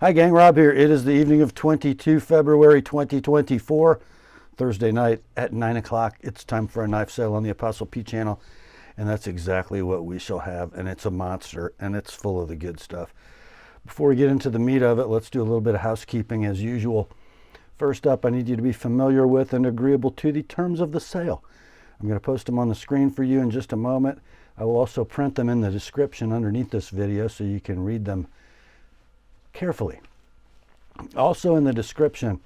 Hi gang, Rob here. It is the evening of 22 February 2024, Thursday night at 9 o'clock. It's time for a knife sale on the Apostle P channel, and that's exactly what we shall have, and it's a monster, and it's full of the good stuff. Before we get into the meat of it, let's do a little bit of housekeeping as usual. First up, I need you to be familiar with and agreeable to the terms of the sale. I'm going to post them on the screen for you in just a moment. I will also print them in the description underneath this video so you can read them carefully. Also in the description,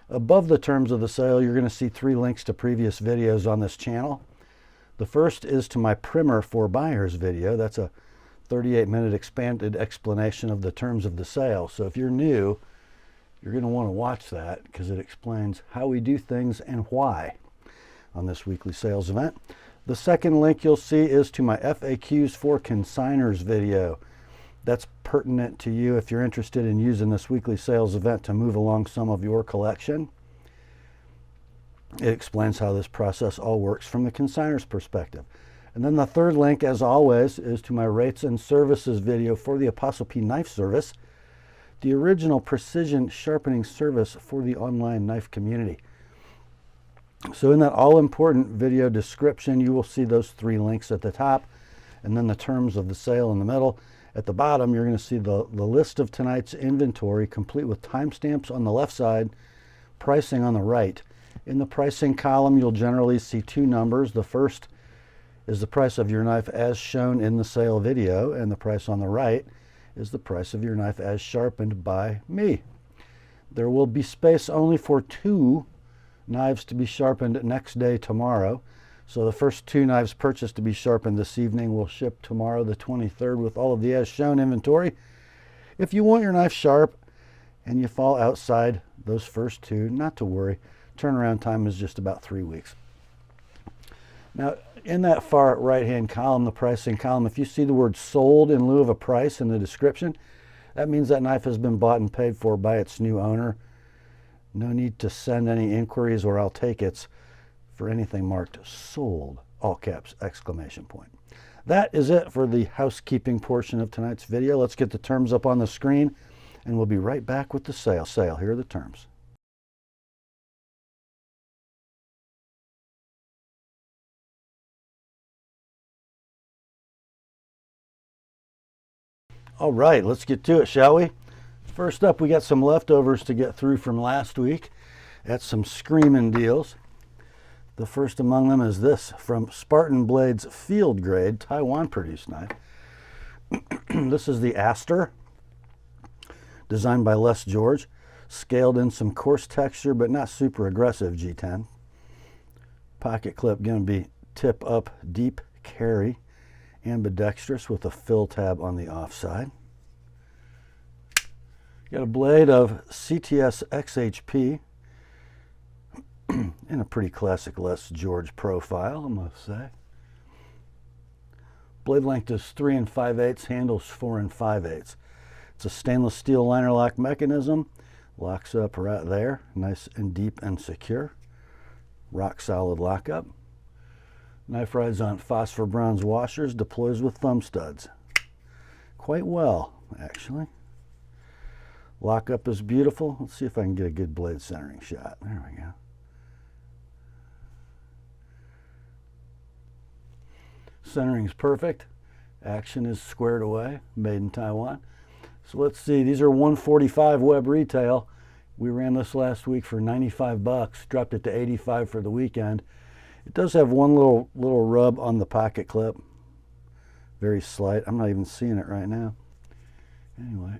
above the terms of the sale, you're going to see 3 links to previous videos on this channel. The first is to my primer for buyers video. That's a 38-minute expanded explanation of the terms of the sale. So if you're new, you're going to want to watch that because it explains how we do things and why on this weekly sales event. The second link you'll see is to my FAQs for Consignors video. That's pertinent to you if you're interested in using this weekly sales event to move along some of your collection. It explains how this process all works from the consignor's perspective. And then the third link, as always, is to my rates and services video for the TheApostleP Knife Service, the original precision sharpening service for the online knife community. So in that all-important video description, you will see those 3 links at the top, and then the terms of the sale in the middle. At the bottom, you're going to see the list of tonight's inventory, complete with timestamps on the left side, pricing on the right. In the pricing column, you'll generally see 2 numbers. The first is the price of your knife as shown in the sale video, and the price on the right is the price of your knife as sharpened by me. There will be space only for 2 knives to be sharpened next day, tomorrow. So the first 2 knives purchased to be sharpened this evening will ship tomorrow, the 23rd, with all of the as shown inventory. If you want your knife sharp and you fall outside those first 2, not to worry. Turnaround time is just about 3 weeks. Now, in that far right-hand column, the pricing column, if you see the word sold in lieu of a price in the description, that means that knife has been bought and paid for by its new owner. No need to send any inquiries or I'll take it's for anything marked sold, all caps, exclamation point. That is it for the housekeeping portion of tonight's video. Let's get the terms up on the screen and we'll be right back with the sale. Here are the terms. All right, let's get to it, shall we? First up, we got some leftovers to get through from last week. That's some screaming deals. The first among them is this from Spartan Blades Field Grade Taiwan produced knife. This is the Astor, designed by Les George, scaled in some coarse texture but not super aggressive G10. Pocket clip going to be tip up deep carry, ambidextrous with a fill tab on the offside. Got a blade of CTS XHP in a pretty classic Les George profile, I must say. Blade length is 3 5/8, handles 4 5/8. It's a stainless steel liner lock mechanism. Locks up right there, nice and deep and secure. Rock solid lockup. Knife rides on phosphor bronze washers, deploys with thumb studs. Quite well, actually. Lockup is beautiful. Let's see if I can get a good blade centering shot. There we go. Centering is perfect. Action is squared away, made in Taiwan. So let's see, these are $145 web retail. We ran this last week for 95 bucks, dropped it to 85 for the weekend. It does have one little rub on the pocket clip. Very slight. I'm not even seeing it right now. Anyway.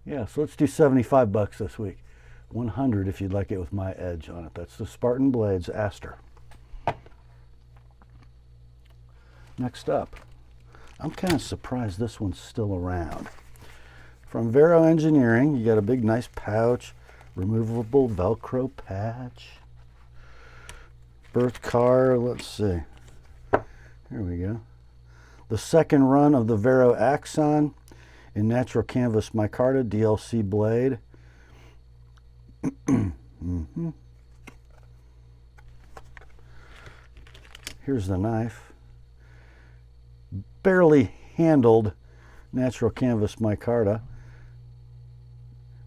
Yeah, so let's do 75 bucks this week. 100 if you'd like it with my edge on it. That's the Spartan Blades Astor. Next up, I'm kind of surprised this one's still around. From Vero Engineering, you got a big nice pouch, removable Velcro patch. Birth car, let's see. Here we go. The second run of the Vero Axon in natural canvas micarta DLC blade. Here's the knife. Barely handled natural canvas micarta.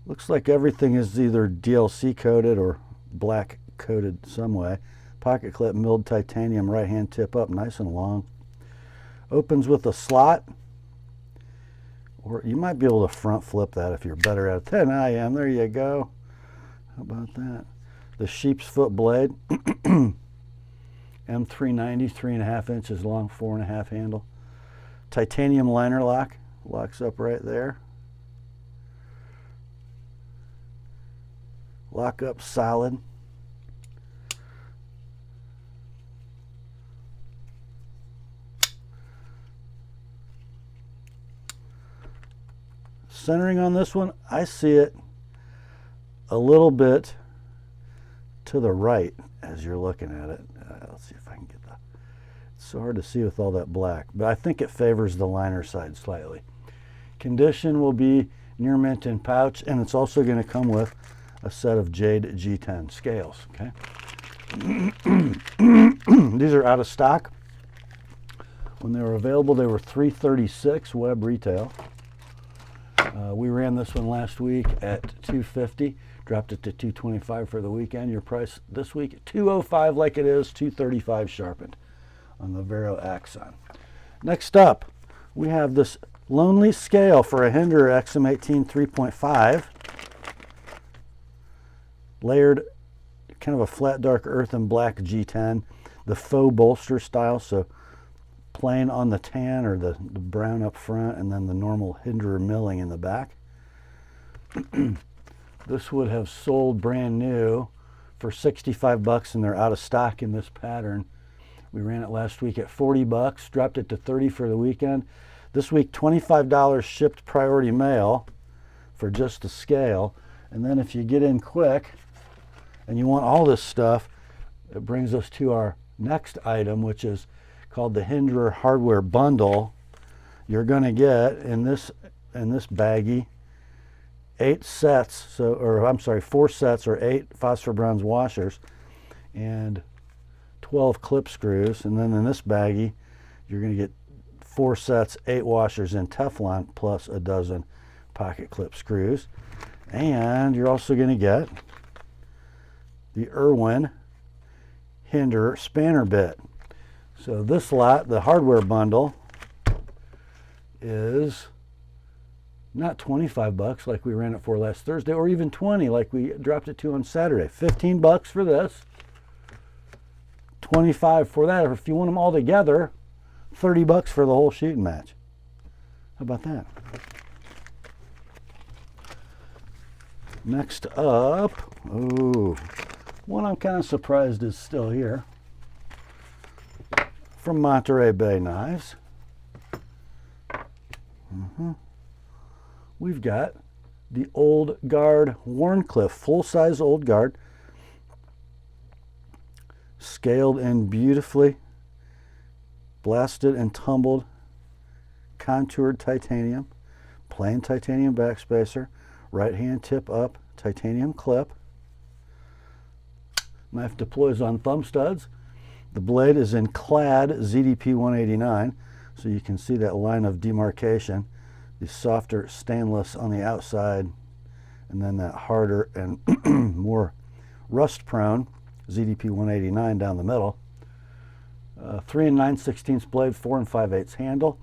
Looks like everything is either DLC coated or black coated some way. Pocket clip milled titanium, right hand tip up, nice and long. Opens with a slot, or you might be able to front flip that if you're better at it than I am. There you go. How about that? The sheep's foot blade, M390, 3.5 inches long, 4.5 handle. Titanium liner lock, locks up right there. Lock up solid. Centering on this one, I see it a little bit to the right as you're looking at it. Let's see if I can get that. It's so hard to see with all that black, but I think it favors the liner side slightly. Condition will be near mint in pouch, and it's also going to come with a set of Jade G10 scales. Okay. These are out of stock. When they were available, they were $336 web retail. We ran this one last week at $250, dropped it to $225 for the weekend. Your price this week, $205 like it is, $235 sharpened on the Vero Axon. Next up, we have this lonely scale for a Hinderer XM18 3.5. Layered, kind of a flat dark earth and black G10, the faux bolster style, so plain on the tan or the brown up front, and then the normal Hinderer milling in the back. This would have sold brand new for $65, and they're out of stock in this pattern. We ran it last week at $40, dropped it to $30 for the weekend. This week, $25 shipped priority mail for just the scale. And then if you get in quick and you want all this stuff, it brings us to our next item, which is called the Hinderer hardware bundle. You're going to get in this baggie 4 sets or 8 phosphor bronze washers and 12 clip screws. And then in this baggie you're going to get 4 sets, 8 washers in Teflon, plus a dozen pocket clip screws. And you're also going to get the Irwin Hinderer spanner bit. So this lot, the hardware bundle, is not $25 like we ran it for last Thursday, or even $20 like we dropped it to on Saturday. $15 for this, $25 for that. Or if you want them all together, $30 for the whole shooting match. How about that? Next up, one I'm kind of surprised is still here. From Monterey Bay Knives. We've got the Old Guard Wharncliffe, full-size Old Guard, scaled in beautifully, blasted and tumbled, contoured titanium, plain titanium backspacer, right hand tip up, titanium clip. Knife deploys on thumb studs. The blade is in clad ZDP 189, so you can see that line of demarcation. The softer stainless on the outside, and then that harder and more rust-prone ZDP 189 down the middle. 3 9/16 blade, 4 5/8 handle.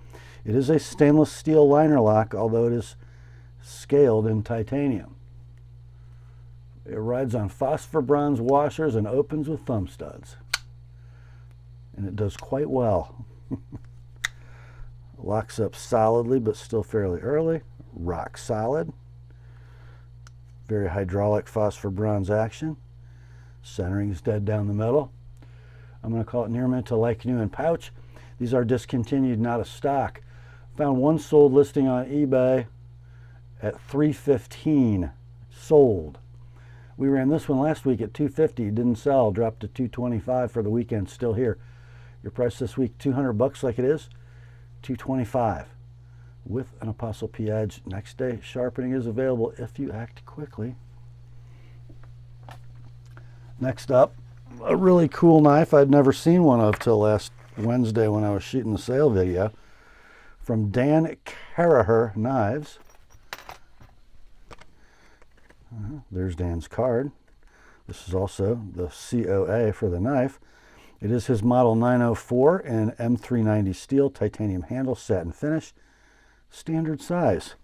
It is a stainless steel liner lock, although it is scaled in titanium. It rides on phosphor bronze washers and opens with thumb studs. And it does quite well. Locks up solidly, but still fairly early. Rock solid. Very hydraulic phosphor bronze action. Centering is dead down the middle. I'm going to call it near mint to like new in pouch. These are discontinued, not a stock. Found one sold listing on eBay at $315. Sold. We ran this one last week at $250. Didn't sell. Dropped to $225 for the weekend. Still here. Your price this week, $200 like it is. $225 with an Apostle P edge. Next day sharpening is available if you act quickly. Next up, a really cool knife I'd never seen one of till last Wednesday when I was shooting the sale video from Dan Carraher Knives. There's Dan's card. This is also the COA for the knife. It is his model 904 in M390 steel, titanium handle, satin finish, standard size.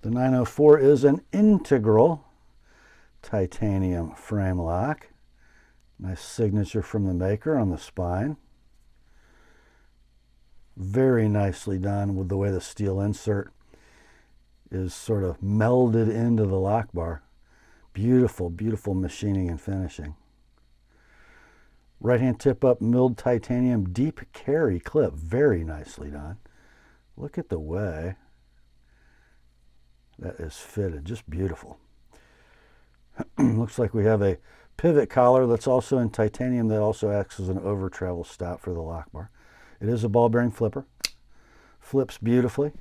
The 904 is an integral titanium frame lock. Nice signature from the maker on the spine. Very nicely done with the way the steel insert is sort of melded into the lock bar. Beautiful, beautiful machining and finishing. Right hand tip up milled titanium deep carry clip. Very nicely done. Look at the way that is fitted. Just beautiful. Looks like we have a pivot collar that's also in titanium that also acts as an over travel stop for the lock bar. It is a ball bearing flipper. Flips beautifully.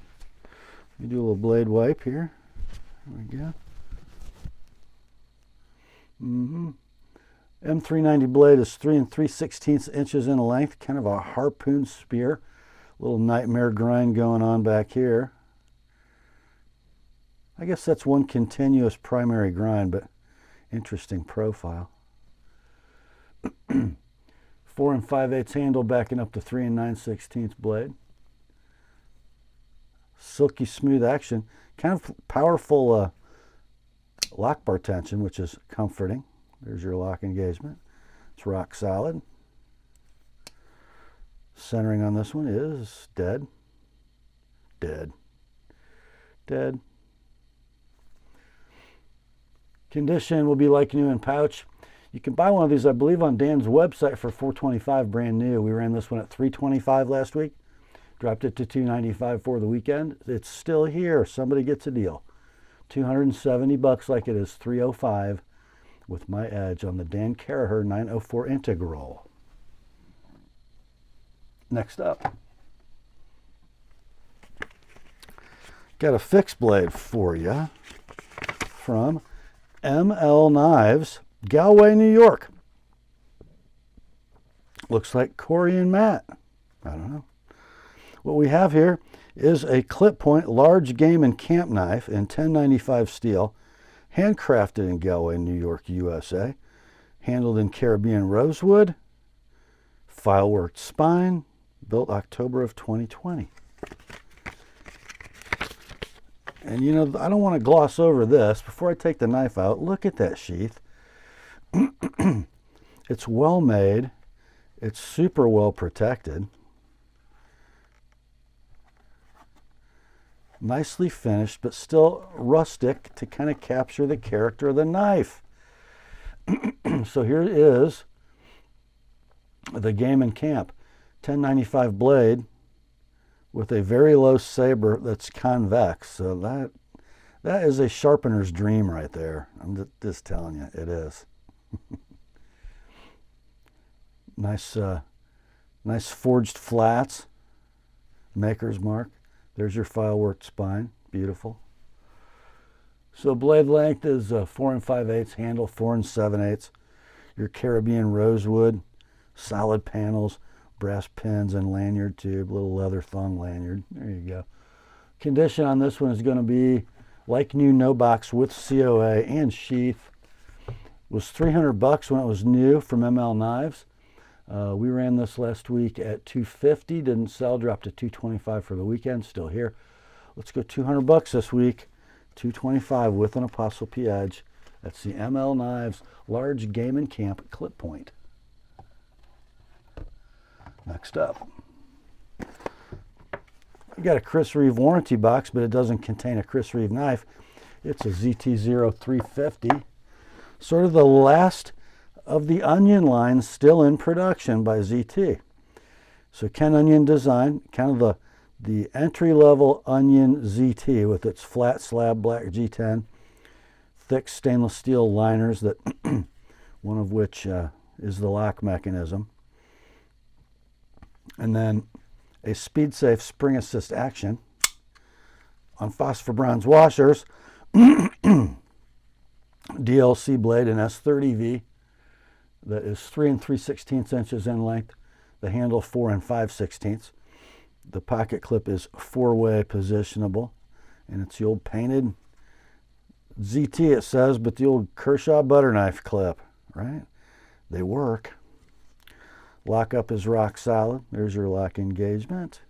We do a little blade wipe here. There we go. M390 blade is 3 3/16 inches in length, kind of a harpoon spear. Little nightmare grind going on back here. I guess that's one continuous primary grind, but interesting profile. 4 5/8 handle backing up to 3 9/16 blade. Silky smooth action, kind of powerful lock bar tension, which is comforting. There's your lock engagement. It's rock solid. Centering on this one is dead. Dead. Dead. Condition will be like new in pouch. You can buy one of these, I believe, on Dan's website for $425 brand new. We ran this one at $325 last week. Dropped it to $295 for the weekend. It's still here. Somebody gets a deal. $270 like it is $305 with my edge on the Dan Carraher 904 Integral. Next up, got a fixed blade for you from ML Knives, Galway, New York. Looks like Corey and Matt. I don't know. What we have here is a clip point large game and camp knife in 1095 steel, handcrafted in Galway, New York, USA, handled in Caribbean rosewood, file worked spine, built October of 2020. And you know, I don't want to gloss over this. Before I take the knife out, look at that sheath. It's well made. It's super well protected. Nicely finished, but still rustic to kind of capture the character of the knife. So here is the Game and Camp 1095 blade with a very low saber that's convex. So that is a sharpener's dream right there. I'm just telling you, it is. Nice forged flats, maker's mark. There's your file worked spine, beautiful. So blade length is 4 5/8, handle 4 7/8. Your Caribbean rosewood, solid panels, brass pins and lanyard tube, little leather thong lanyard. There you go. Condition on this one is going to be like new, no box with COA and sheath. Was $300 when it was new from ML Knives. We ran this last week at $250, didn't sell, dropped to $225 for the weekend, still here. Let's go $200 this week, $225 with an Apostle P edge. That's the ML Knives large game and camp clip point. Next up, we got a Chris Reeve warranty box, but it doesn't contain a Chris Reeve knife. It's a ZT-0350, sort of the last of the Onion line still in production by ZT. So Ken Onion design, kind of the entry-level Onion ZT with its flat slab black G10, thick stainless steel liners that one of which is the lock mechanism, and then a speed safe spring assist action on phosphor bronze washers, DLC blade in S30V that is 3 3/16 inches in length, the handle 4 5/16. The pocket clip is 4-way positionable, and it's the old painted ZT, it says, but the old Kershaw butter knife clip, right? They work. Lockup is rock solid. There's your lock engagement.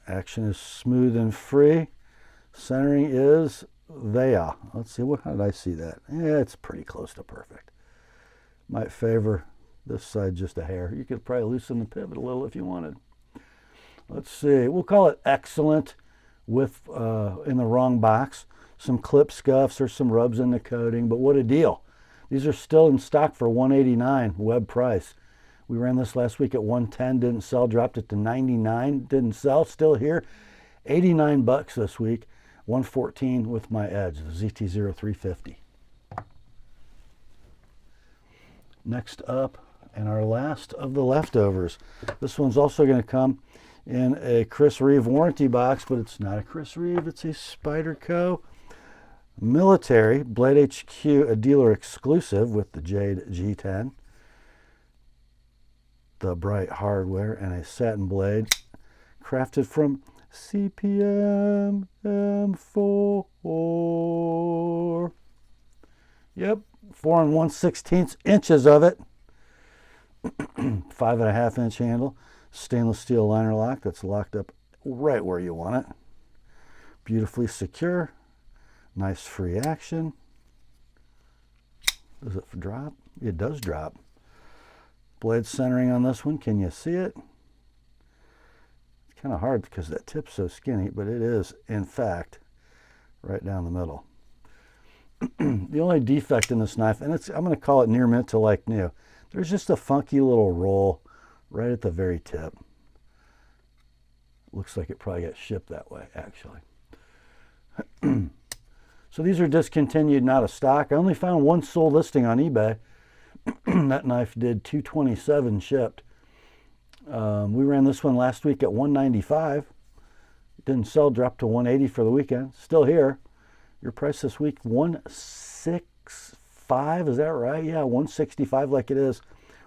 Action is smooth and free. Centering is there. Let's see, how did I see that? Yeah, it's pretty close to perfect. Might favor this side just a hair. You could probably loosen the pivot a little if you wanted. Let's see, we'll call it excellent with in the wrong box. Some clip scuffs or some rubs in the coating, but what a deal. These are still in stock for $189 web price. We ran this last week at $110, didn't sell, dropped it to $99, didn't sell, still here. $89 this week, $114 with my Edge, the ZT-0350. Next up, and our last of the leftovers. This one's also going to come in a Chris Reeve warranty box, but it's not a Chris Reeve, it's a Spyderco military Blade HQ, a dealer exclusive with the Jade G10, the bright hardware, and a satin blade crafted from CPM M4. Yep, 4 1/16 inches of it. 5.5 inch handle, stainless steel liner lock that's locked up right where you want it. Beautifully secure, nice free action. Does it drop? It does drop. Blade centering on this one, can you see it? It's kind of hard because that tip's so skinny, but it is, in fact, right down the middle. The only defect in this knife, and I'm going to call it near mint to like new, there's just a funky little roll right at the very tip. Looks like it probably got shipped that way, actually. So these are discontinued, not a stock. I only found one sold listing on eBay. That knife did $227 shipped. We ran this one last week at $195. Didn't sell, dropped to $180 for the weekend. Still here. Your price this week, $165, is that right? Yeah, $165 like it is.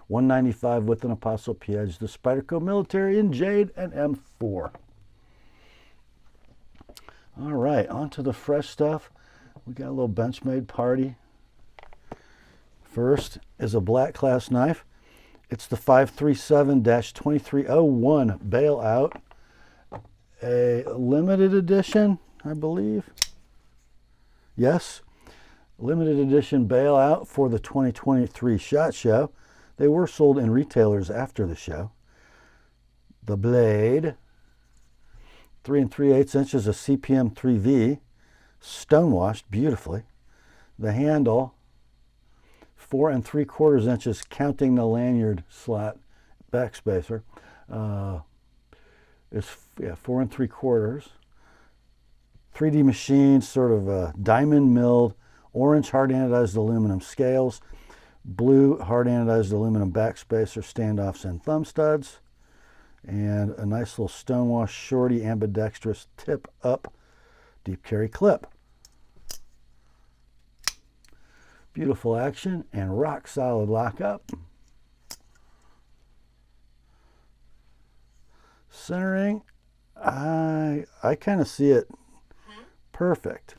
$195 with an TheApostleP Edge, the Spyderco Military in Jade and M4. All right, on to the fresh stuff. We got a little Benchmade party. First is a black class knife. It's the 537-2301 Bailout, a limited edition, I believe. Yes, limited edition Bailout for the 2023 SHOT Show. They were sold in retailers after the show. The blade, 3 3/8 inches of CPM 3V, stonewashed beautifully. The handle, 4 3/4 inches, counting the lanyard slot backspacer. Is 4 3/4. 3D machined, sort of diamond milled, orange hard anodized aluminum scales, blue hard anodized aluminum backspacer, standoffs and thumb studs, and a nice little stonewash shorty ambidextrous tip up deep carry clip. Beautiful action and rock solid lockup. Centering, I kind of see it perfect.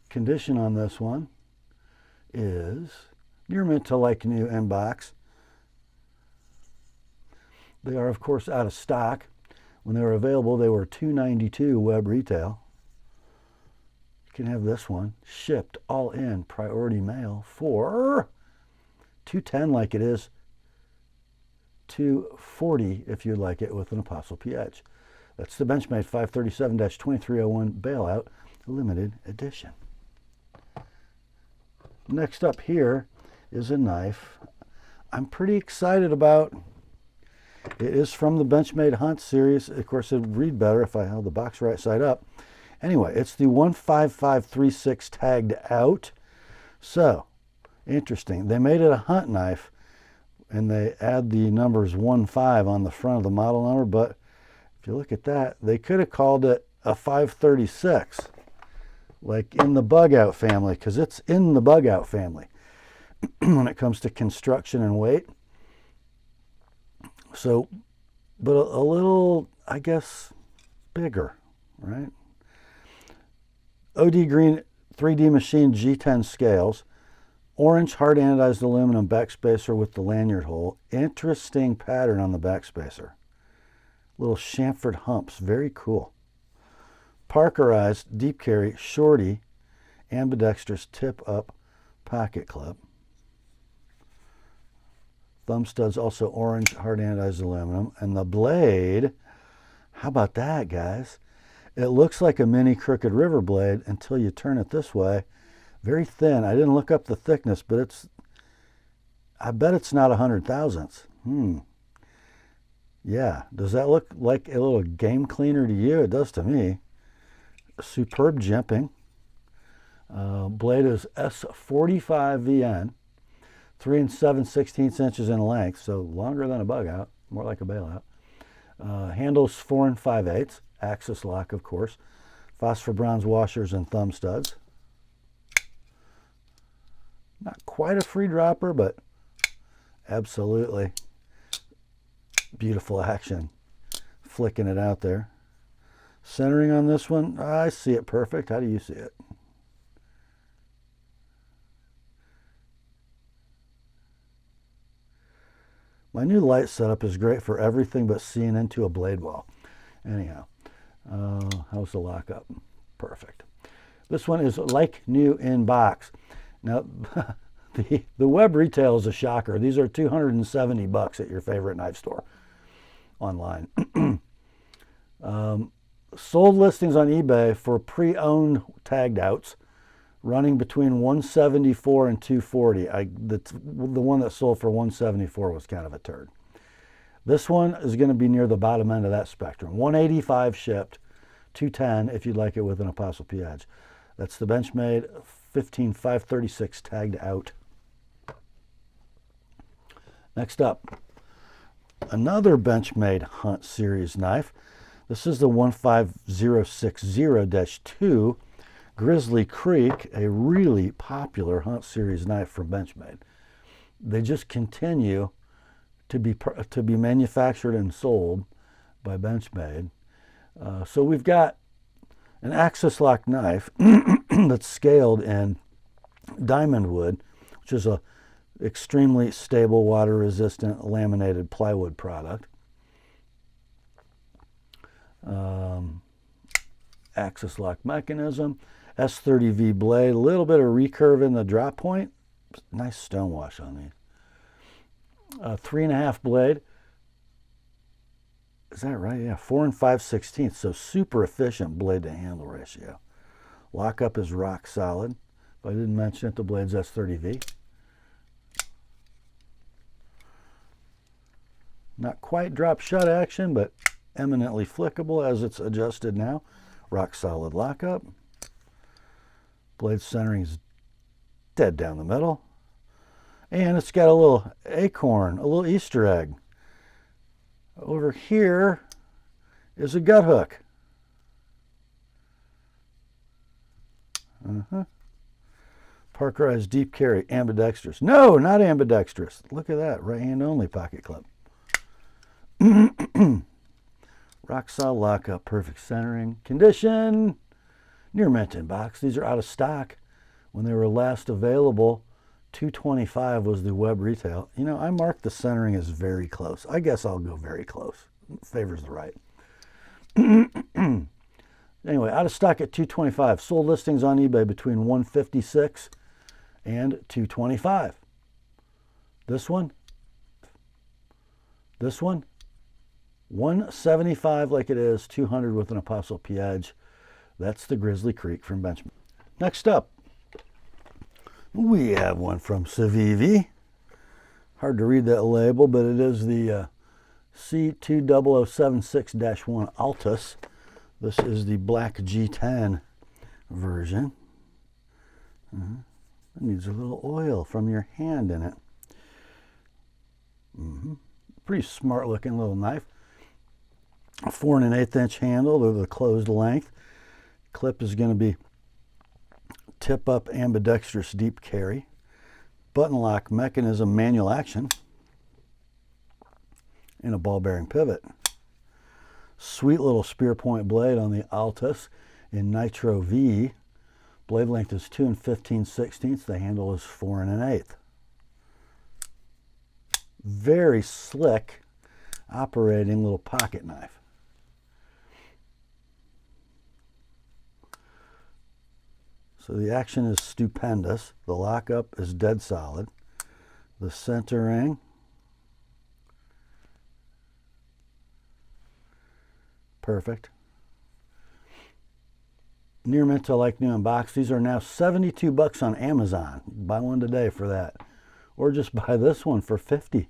Condition on this one is near mint to like new in box. They are, of course, out of stock. When they were available, they were $292 web retail. You can have this one shipped all in priority mail for $210 like it is, $240 if you'd like it with an TheApostleP Edge. That's the Benchmade 537-2301 Bailout limited edition. Next up here is a knife I'm pretty excited about. It is from the Benchmade Hunt series. Of course, it'd read better if I held the box right side up. Anyway, it's the 15536 tagged out. So, interesting. They made it a hunt knife, and they add the numbers 15 on the front of the model number, but if you look at that, they could have called it a 536, like in the bug out family, because it's in the bug out family. when it comes to construction and weight. So, but a little, I guess, bigger, right? OD green 3D machine G10 scales. Orange hard anodized aluminum backspacer with the lanyard hole. Interesting pattern on the backspacer. Little chamfered humps, very cool. Parkerized deep carry shorty ambidextrous tip up pocket clip. Thumb studs also orange hard anodized aluminum. And the blade, how about that, guys? It looks like a mini Crooked River blade until you turn it this way. Very thin. I didn't look up the thickness, but I bet it's not 100 thousandths. Yeah, does that look like a little game cleaner to you? It does to me. Superb jimping. Blade is S45VN, 3 7/16 inches in length, so longer than a bug out, more like a bailout. Handles 4 5/8, axis lock, of course. Phosphor bronze washers and thumb studs. Not quite a free dropper, but absolutely beautiful action. Flicking it out there. Centering on this one, I see it perfect. How do you see it? My new light setup is great for everything but seeing into a blade well. Anyhow, how's the lockup? Perfect. This one is like new in box. Now, the web retail is a shocker. These are $270 at your favorite knife store online. Sold listings on eBay for pre-owned tagged outs running between $174 and $240. The one that sold for $174 was kind of a turd. This one is going to be near the bottom end of that spectrum. $185 shipped, $210 if you'd like it with an ApostleP edge. That's the Benchmade 15536 tagged out. Next up, another Benchmade Hunt Series knife. This is the 15060-2 Grizzly Creek, a really popular Hunt Series knife from Benchmade. They just continue to be manufactured and sold by Benchmade. So we've got an axis lock knife that's scaled in diamond wood, which is a extremely stable, water resistant laminated plywood product. Axis lock mechanism, S30V blade, a little bit of recurve in the drop point. Nice stone wash on these. 3.5 blade. Is that right? Yeah, 4 5/16, so super efficient blade to handle ratio. Lockup is rock solid. If I didn't mention it, the blade's S30V. Not quite drop shut action, but eminently flickable as it's adjusted now. Rock solid lockup. Blade centering is dead down the middle. And it's got a little acorn, a little Easter egg. Over here is a gut hook. Parkerized deep carry, ambidextrous. No, not ambidextrous. Look at that, right hand only pocket clip. Rock solid lockup, perfect centering. Condition, near mint in box. These are out of stock. When they were last available, $225 was the web retail. You know, I marked the centering as very close. I guess I'll go very close. Favors the right. Anyway, out of stock at $225. Sold listings on eBay between $156 and $225. This one, $175 like it is, $200 with an ApostleP edge. That's the Grizzly Creek from Benchmade. Next up, we have one from Civivi. Hard to read that label, but it is the C20076-1 Altus. This is the black G10 version. It needs a little oil from your hand in it. Pretty smart looking little knife. A 4 1/8 inch handle with a closed length. Clip is going to be tip up ambidextrous deep carry. button lock mechanism manual action, and a ball bearing pivot. Sweet little spear point blade on the Altus in Nitro V. Blade length is 2 15/16. The handle is 4 1/8. Very slick operating little pocket knife. So the action is stupendous. The lockup is dead solid. The centering, perfect. Near mint to like new in box. These are now $72 on Amazon. Buy one today for that. Or just buy this one for $50.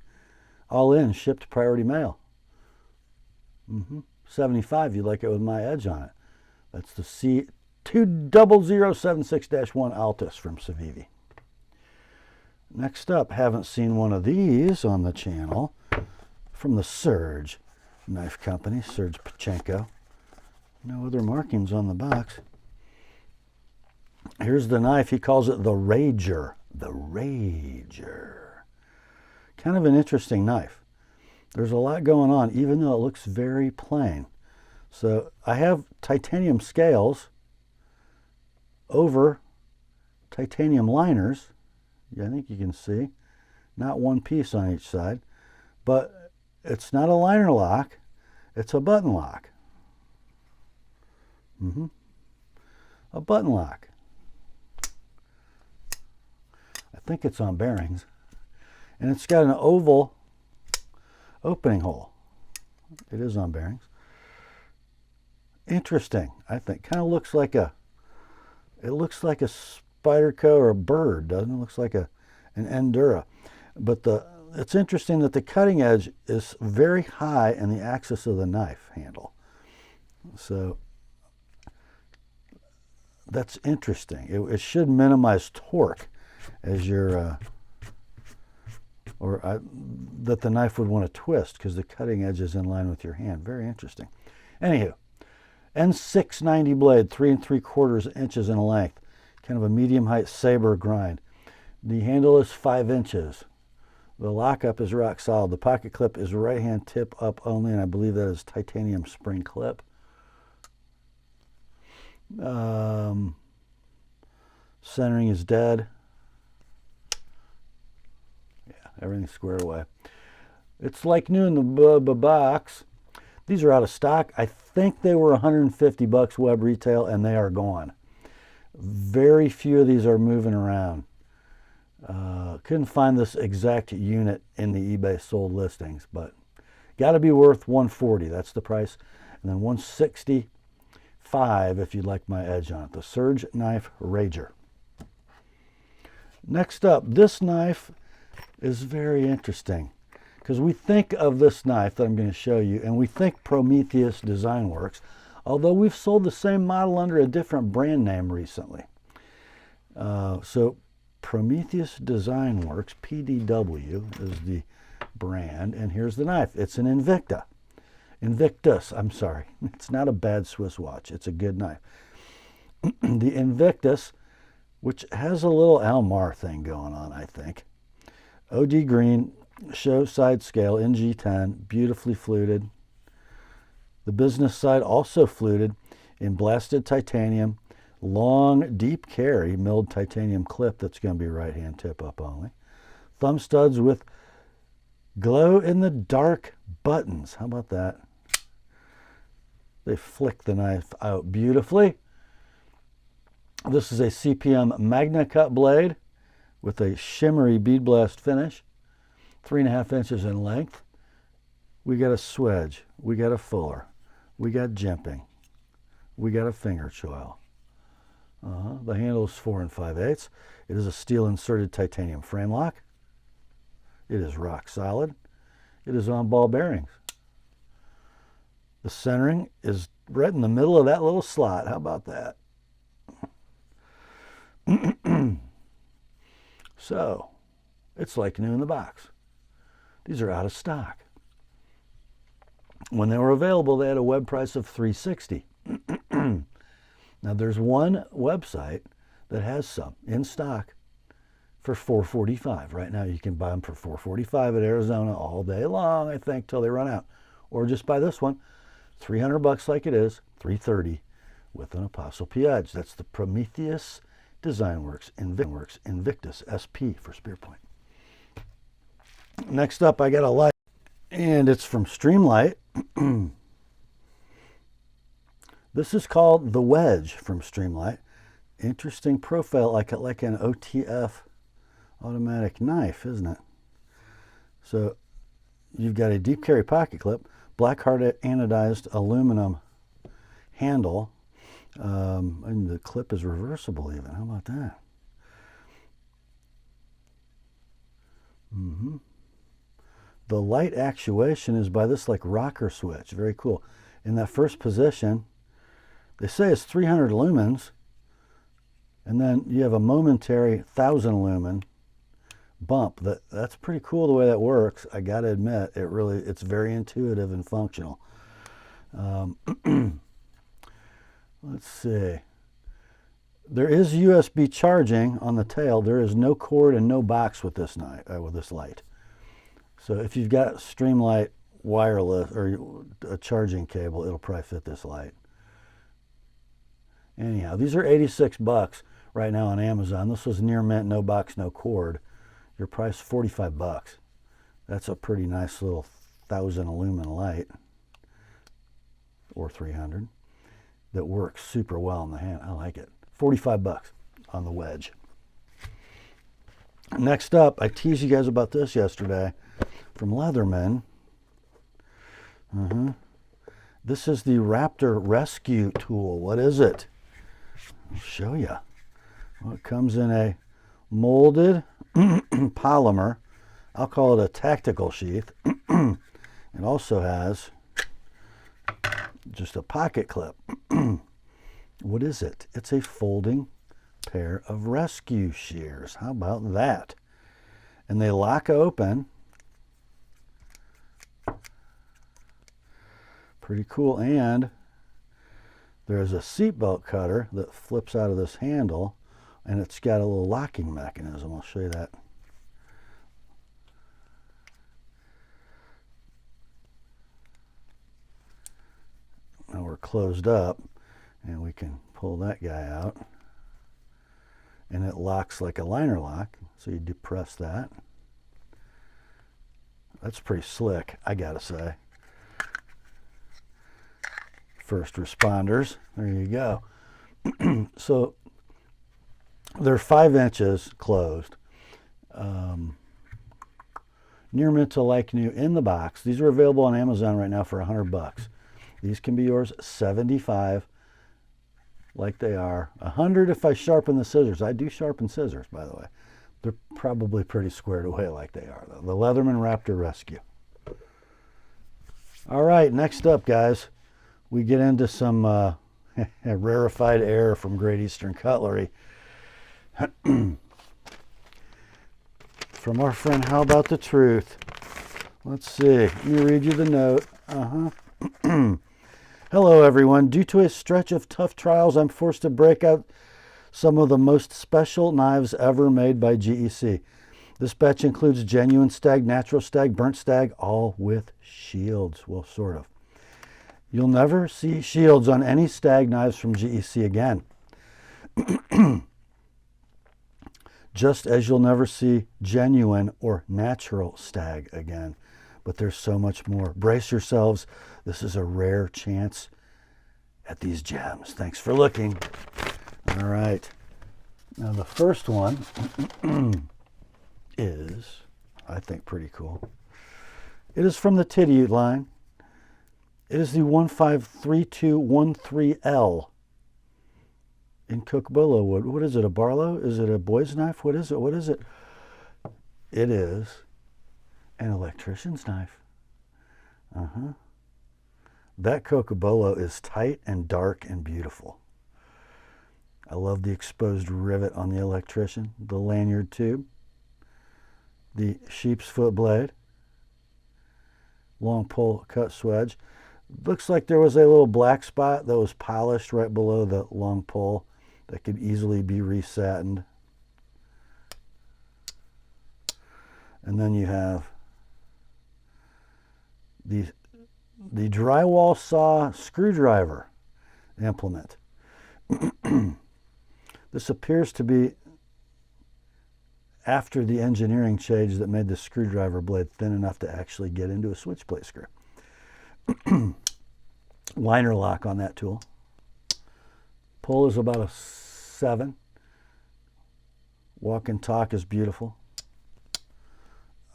All in, shipped priority mail. $75, you like it with my edge on it. That's the C20076-1 Altus from Civivi. Next up, haven't seen one of these on the channel, from the Serge Knife Company, Serge Pachenko. No other markings on the box. Here's the knife. He calls it the Rager. The Rager. Kind of an interesting knife. There's a lot going on, even though it looks very plain. So I have titanium scales over titanium liners. Yeah, I think you can see. Not one piece on each side. But it's not a liner lock. It's a button lock. A button lock. I think it's on bearings. And it's got an oval opening hole. It is on bearings. Interesting, I think. Kind of looks like a, it looks like a Spyderco or a bird, doesn't it? It looks like an Endura. But it's interesting that the cutting edge is very high in the axis of the knife handle. So that's interesting. It should minimize torque as you're, that the knife would want to twist because the cutting edge is in line with your hand. Very interesting. Anywho, N690 blade, 3 3/4 inches in length. Kind of a medium height saber grind. The handle is 5 inches. The lockup is rock solid. The pocket clip is right hand tip up only, and I believe that is titanium spring clip. Centering is dead. Yeah, everything's squared away. It's like new in the box. These are out of stock. I think they were $150 web retail, and they are gone. Very few of these are moving around. Couldn't find this exact unit in the eBay sold listings, but got to be worth $140. That's the price. And then $165 if you'd like my edge on it. The Serge Knife Rager. Next up, this knife is very interesting because we think of this knife that I'm going to show you, and we think Prometheus Design Works, although we've sold the same model under a different brand name recently. So Prometheus Design Works, PDW, is the brand, and here's the knife. It's an Invictus, I'm sorry. It's not a bad Swiss watch. It's a good knife. The Invictus, which has a little Almar thing going on, I think. OD green, show side scale, NG10, beautifully fluted. The business side also fluted in blasted titanium, long, deep carry, milled titanium clip that's going to be right hand tip up only. Thumb studs with glow in the dark buttons. How about that? They flick the knife out beautifully. This is a CPM Magna Cut blade with a shimmery bead blast finish, 3.5 inches in length. We got a swedge, we got a fuller, we got jimping, we got a finger choil. The handle is 4 5/8. It is a steel inserted titanium frame lock. It is rock solid. It is on ball bearings. The centering is right in the middle of that little slot. How about that? So, it's like new in the box. These are out of stock. When they were available, they had a web price of $360. Now, there's one website that has some in stock. for $4.45. Right now you can buy them for $4.45 at Arizona all day long, I think, till they run out. Or just buy this one, $300 like it is, $330 with an ApostleP edge. That's the Prometheus Design Works Invictus SP for spear point. Next up, I got a light, and it's from Streamlight. This is called the Wedge from Streamlight. Interesting profile, like an OTF automatic knife, isn't it? So you've got a deep carry pocket clip, black hard anodized aluminum handle, and the clip is reversible even. How about that? The light actuation is by this like rocker switch. Very cool. In that first position, they say it's 300 lumens, and then you have a momentary 1,000 lumen bump. That's pretty cool the way that works. I got to admit, it's very intuitive and functional. Let's see. There is USB charging on the tail. There is no cord and no box with this light. So if you've got Streamlight wireless or a charging cable, it'll probably fit this light. Anyhow, these are $86 right now on Amazon. This was near mint, no box, no cord. Your price $45. That's a pretty nice little 1,000 lumen light, or 300, that works super well in the hand. I like it. $45 on the Wedge. Next up, I teased you guys about this yesterday from Leatherman. This is the Raptor Rescue Tool. What is it? I'll show you. Well, it comes in a molded polymer. I'll call it a tactical sheath. It also has just a pocket clip. What is it? It's a folding pair of rescue shears. How about that? And they lock open. Pretty cool. And there's a seatbelt cutter that flips out of this handle, and it's got a little locking mechanism. I'll show you that. Now we're closed up, and we can pull that guy out, and it locks like a liner lock. So you depress that. That's pretty slick, I gotta say. First responders, there you go. So they're 5 inches closed, near mint to like new in the box. These are available on Amazon right now for $100. These can be yours. 75 like they are. 100 if I sharpen the scissors. I do sharpen scissors, by the way. They're probably pretty squared away like they are, though. The Leatherman Raptor Rescue. All right, next up, guys, we get into some rarefied air from Great Eastern Cutlery. From our friend How About the Truth. Let's see. Let me read you the note. Hello, everyone. Due to a stretch of tough trials, I'm forced to break out some of the most special knives ever made by GEC. This batch includes genuine stag, natural stag, burnt stag, all with shields. Well, sort of. You'll never see shields on any stag knives from GEC again. Just as you'll never see genuine or natural stag again. But there's so much more. Brace yourselves. This is a rare chance at these gems. Thanks for looking. All right. Now the first one is, I think, pretty cool. It is from the Titty line. It is the 153213L in Cocobolo wood. What is it, a Barlow? Is it a boy's knife? What is it? What is it? It is an electrician's knife. That Cocobolo is tight and dark and beautiful. I love the exposed rivet on the electrician, the lanyard tube, the sheep's foot blade, long pull cut swedge. Looks like there was a little black spot that was polished right below the long pull that could easily be resatined. And then you have the drywall saw screwdriver implement. This appears to be after the engineering change that made the screwdriver blade thin enough to actually get into a switch plate screw. Liner lock on that tool. Pull is about a 7. Walk and talk is beautiful.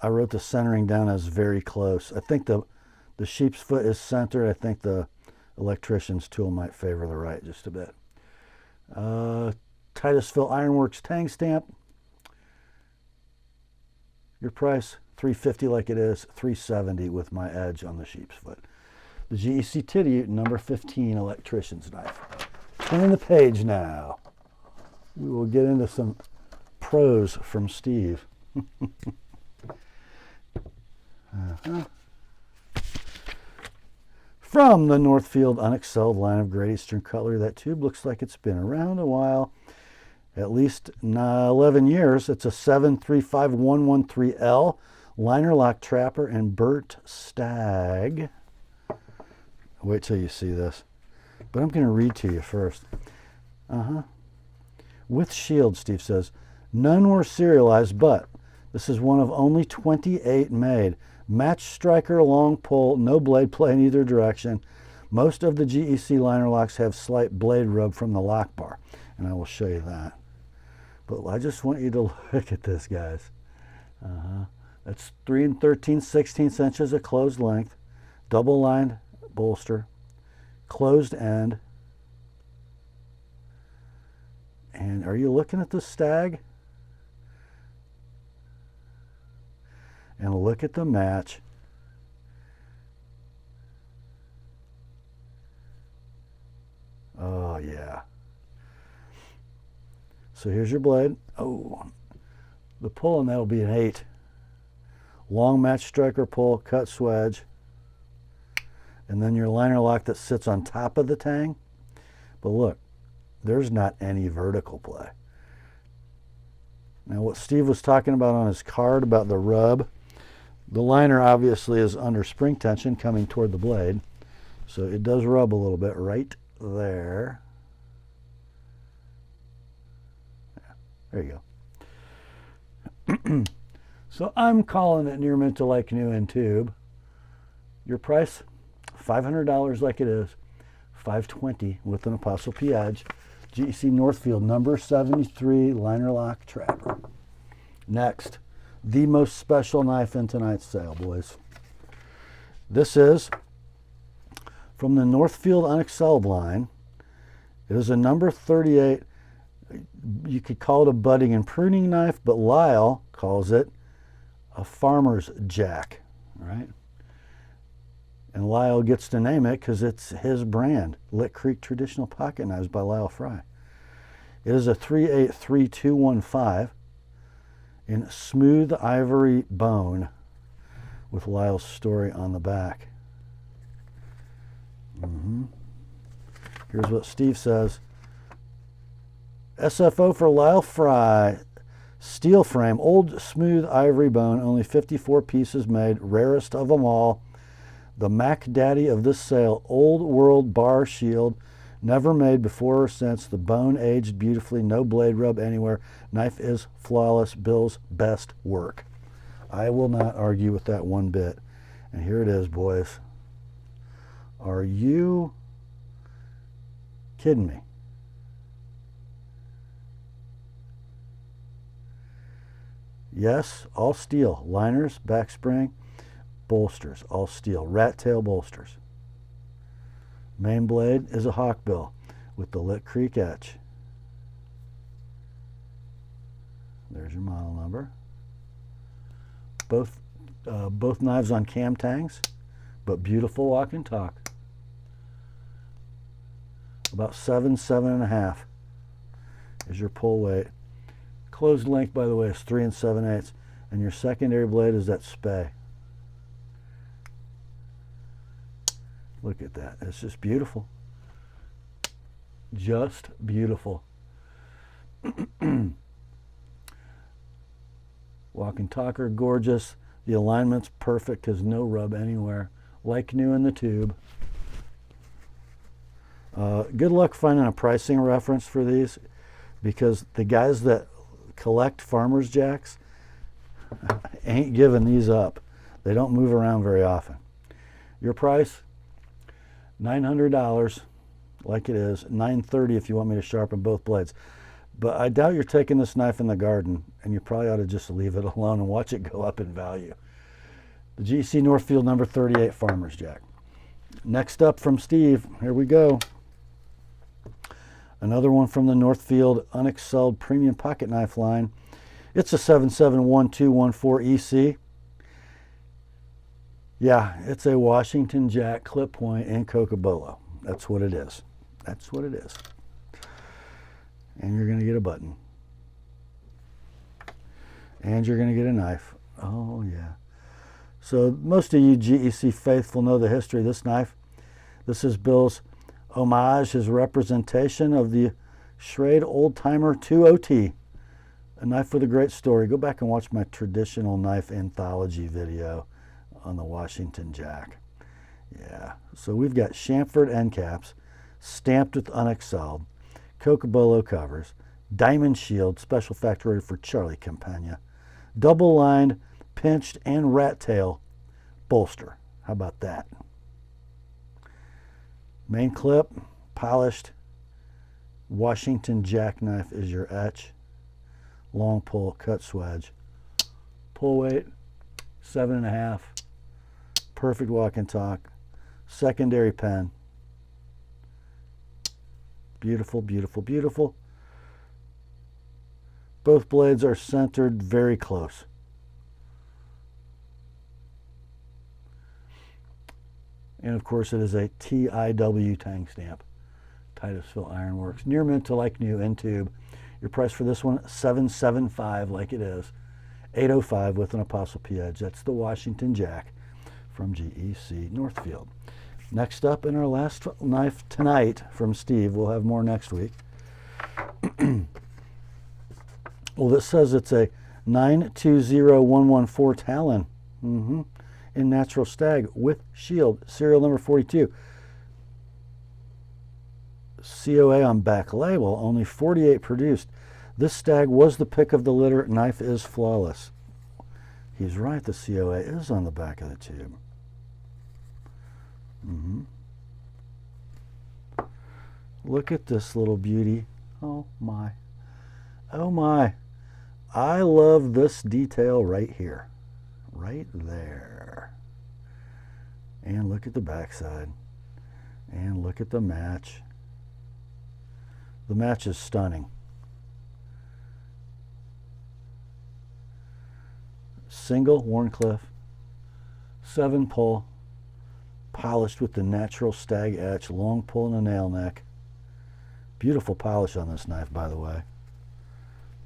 I wrote the centering down as very close. I think the sheep's foot is centered. I think the electrician's tool might favor the right just a bit. Titusville Ironworks tang stamp. Your price, $350 like it is, $370 with my edge on the sheep's foot. The GEC Titty number 15 electrician's knife. Turn the page now. We will get into some pros from Steve. From the Northfield Unexcelled line of Great Eastern Cutlery, that tube looks like it's been around a while. At least 11 years. It's a 735113L liner lock trapper and burnt stag. Wait till you see this. But I'm going to read to you first. With shield, Steve says. None were serialized, but this is one of only 28 made. Match striker, long pull, no blade play in either direction. Most of the GEC liner locks have slight blade rub from the lock bar, and I will show you that. But I just want you to look at this, guys. That's 3 13/16 inches of closed length, double lined bolster, closed end. And are you looking at the stag? And look at the match. Oh, yeah. So here's your blade. Oh, the pull on that will be an 8. Long match striker pull, cut swedge. And then your liner lock that sits on top of the tang. But look, there's not any vertical play. Now what Steve was talking about on his card about the rub, the liner obviously is under spring tension coming toward the blade. So it does rub a little bit right there. Yeah, there you go. So I'm calling it near mint to like new in tube. Your price, $500 like it is, $520 with an Apostle P edge. GEC Northfield number 73 liner lock trapper. Next, the most special knife in tonight's sale, boys. This is from the Northfield Unexcelled line. It is a number 38. You could call it a budding and pruning knife, but Lyle calls it a farmer's jack, right? And Lyle gets to name it because it's his brand, Lick Creek Traditional Pocket Knives by Lyle Fry. It is a 383215 in smooth ivory bone with Lyle's story on the back. Here's what Steve says. SFO for Lyle Fry. Steel frame, old smooth ivory bone, only 54 pieces made, rarest of them all. The Mac Daddy of this sale, old world bar shield, never made before or since. The bone aged beautifully, no blade rub anywhere. Knife is flawless, Bill's best work. I will not argue with that one bit. And here it is, boys. Are you kidding me? Yes, all steel. Liners, back spring, bolsters, all steel. Rat tail bolsters. Main blade is a hawkbill with the Lick Creek etch. There's your model number. Both knives on cam tangs, but beautiful walk and talk. About 7.5 is your pull weight. Closed length, by the way, is 3 7/8, and your secondary blade is that spay. Look at that. It's just beautiful. Just beautiful. Walk Walk and talker, gorgeous. The alignment's perfect because no rub anywhere. Like new in the tube. Good luck finding a pricing reference for these, because the guys that collect farmers jacks ain't giving these up. They don't move around very often. Your price, $900 like it is, $930 if you want me to sharpen both blades. But I doubt you're taking this knife in the garden, and you probably ought to just leave it alone and watch it go up in value. The GC Northfield number 38 farmers jack. Next up from Steve, here we go. Another one from the Northfield Unexcelled Premium Pocket Knife line. It's a 771214 EC. Yeah, it's a Washington Jack clip point in Cocobolo. That's what it is. That's what it is. And you're going to get a button. And you're going to get a knife. Oh, yeah. So most of you GEC faithful know the history of this knife. This is Bill's homage, his representation of the Schrade Old Timer 2OT. A knife with a great story. Go back and watch my traditional knife anthology video on the Washington Jack. Yeah. So we've got chamfered end caps, stamped with Unexcelled, Cocobolo covers, diamond shield, special factory for Charlie Campagna, double lined, pinched, and rat tail bolster. How about that? Main clip, polished, Washington jackknife is your etch. Long pull, cut swedge. Pull weight, 7.5. Perfect walk and talk. Secondary pen. Beautiful, beautiful, beautiful. Both blades are centered very close. And of course it is a TIW tang stamp. Titusville Ironworks. Near mint to like new in tube. Your price for this one, $775 like it is. $805 with an ApostleP edge. That's the Washington Jack from GEC Northfield. Next up in our last knife tonight from Steve. We'll have more next week. Well, this says it's a 920114 Talon. In natural stag with shield, serial number 42. COA on back label, only 48 produced. This stag was the pick of the litter. Knife is flawless. He's right, the COA is on the back of the tube. Look at this little beauty. Oh my. Oh my. I love this detail right here. Right there. And look at the backside. And look at the match. The match is stunning. Single Wharncliffe, 7 pull, polished with the natural stag etch, long pull and a nail neck. Beautiful polish on this knife, by the way.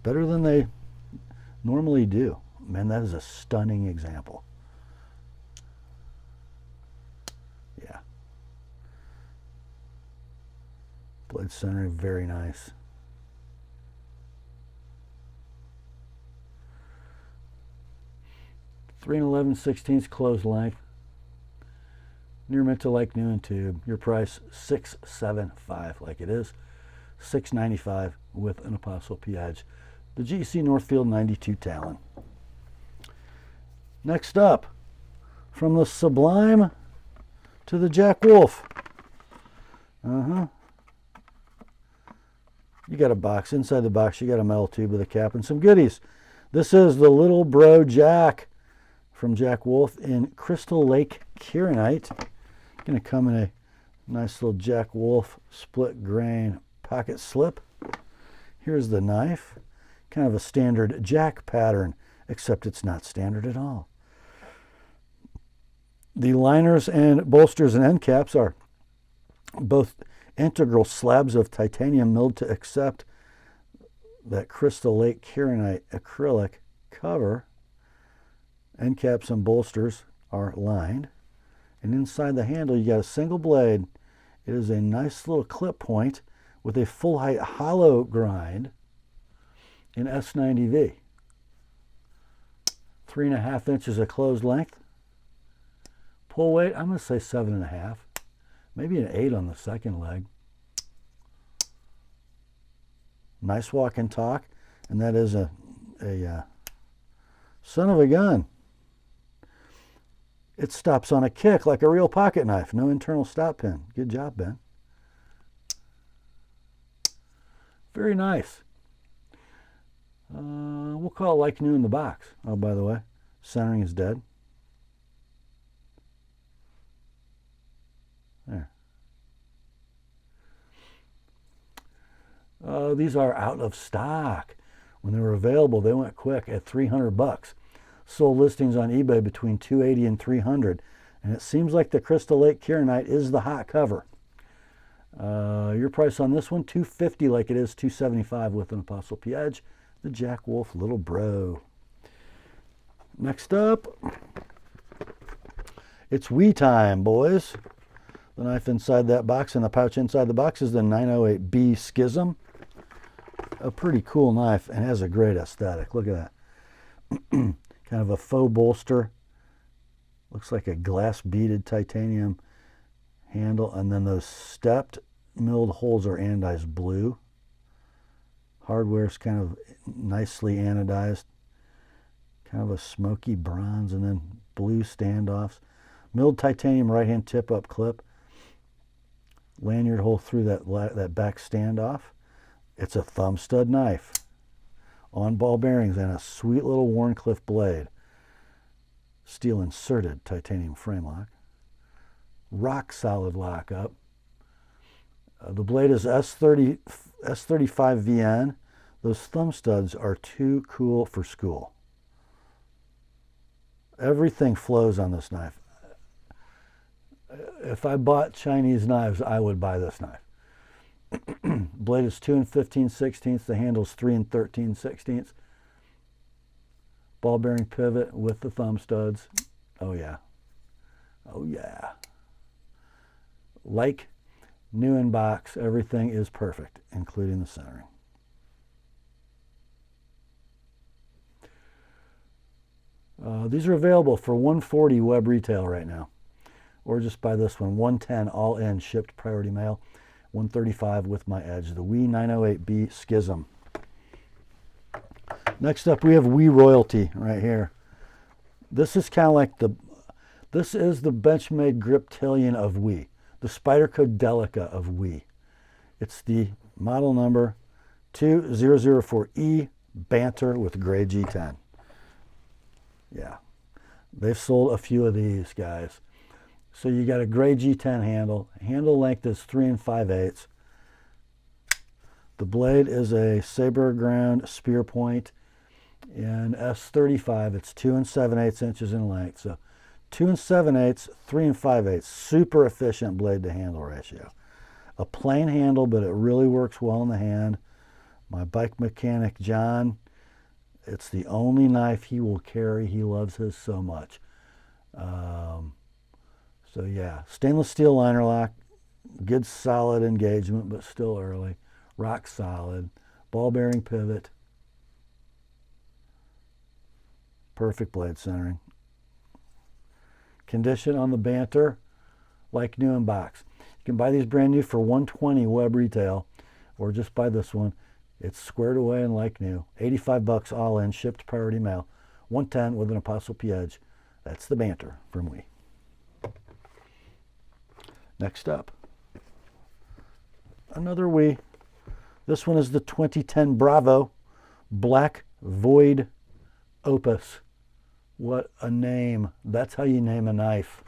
Better than they normally do. Man, that is a stunning example. Yeah. Blade centering, very nice. Three and 11/16 closed length. Near mint to like new in tube. Your price $675 like it is. $695 with an ApostleP edge. The GC Northfield 92 Talon. Next up, from the Sublime to the Jack Wolf. You got a box. Inside the box, you got a metal tube with a cap and some goodies. This is the Little Bro Jack from Jack Wolf in Crystal Lake Kieranite. Going to come in a nice little Jack Wolf split grain pocket slip. Here's the knife. Kind of a standard Jack pattern, except it's not standard at all. The liners and bolsters and end caps are both integral slabs of titanium milled to accept that Crystal Lake Kieranite acrylic cover. End caps and bolsters are lined. And inside the handle, you got a single blade. It is a nice little clip point with a full height hollow grind in S90V. 3.5 inches of closed length. Pull weight, I'm going to say 7.5. Maybe an 8 on the second leg. Nice walk and talk. And that is a son of a gun. It stops on a kick like a real pocket knife. No internal stop pin. Good job, Ben. Very nice. We'll call it like new in the box. Oh, by the way, centering is dead. There. These are out of stock. When they were available, they went quick at $300. Sold listings on eBay between $280 and $300. And it seems like the Crystal Lake Kieranite is the hot cover. Your price on this one, $250, like it is $275 with an ApostleP Edge. The Jack Wolf Little Bro. Next up, it's Wee time, boys. The knife inside that box and the pouch inside the box is the 908B Schism. A pretty cool knife and has a great aesthetic. Look at that. Kind of a faux bolster. Looks like a glass beaded titanium handle, and then those stepped milled holes are anodized blue. Hardware's kind of nicely anodized. Kind of a smoky bronze, and then blue standoffs. Milled titanium right hand tip up clip. Lanyard hole through that back standoff. It's a thumb stud knife. On ball bearings and a sweet little Wharncliffe blade. Steel inserted titanium frame lock. Rock solid lockup. The blade is S35 VN. Those thumb studs are too cool for school. Everything flows on this knife. If I bought Chinese knives, I would buy this knife. Blade is 2 15/16. The handle's 3 13/16. Ball bearing pivot with the thumb studs. Oh yeah. Oh yeah. Like new in box, everything is perfect, including the centering. These are available for $140 web retail right now. Or just buy this one, $110 all in, shipped priority mail. $135 with my Edge, the Wee 908B Schism. Next up, we have Wee Royalty right here. This is kind of like this is the Benchmade Griptilian of Wee, the Spyderco Delica of Wee. It's the model number 2004E Banter with gray G10. Yeah, they've sold a few of these, guys. So you got a gray G10 handle. Handle length is 3 5/8. The blade is a saber ground spear point in S35. It's 2 7/8 inches in length. So 2 7/8, 3 5/8. Super efficient blade to handle ratio. A plain handle, but it really works well in the hand. My bike mechanic, John, it's the only knife he will carry. He loves his so much. So yeah, stainless steel liner lock, good solid engagement, but still early. Rock solid, ball bearing pivot, perfect blade centering. Condition on the Banter, like new in box. You can buy these brand new for $120 web retail, or just buy this one. It's squared away and like new. $85 all in, shipped priority mail. $110 with an ApostleP Edge. That's the Banter from Wee. Next up, another Wee. This one is the 2010 Bravo Black Void Opus. What a name. That's how you name a knife.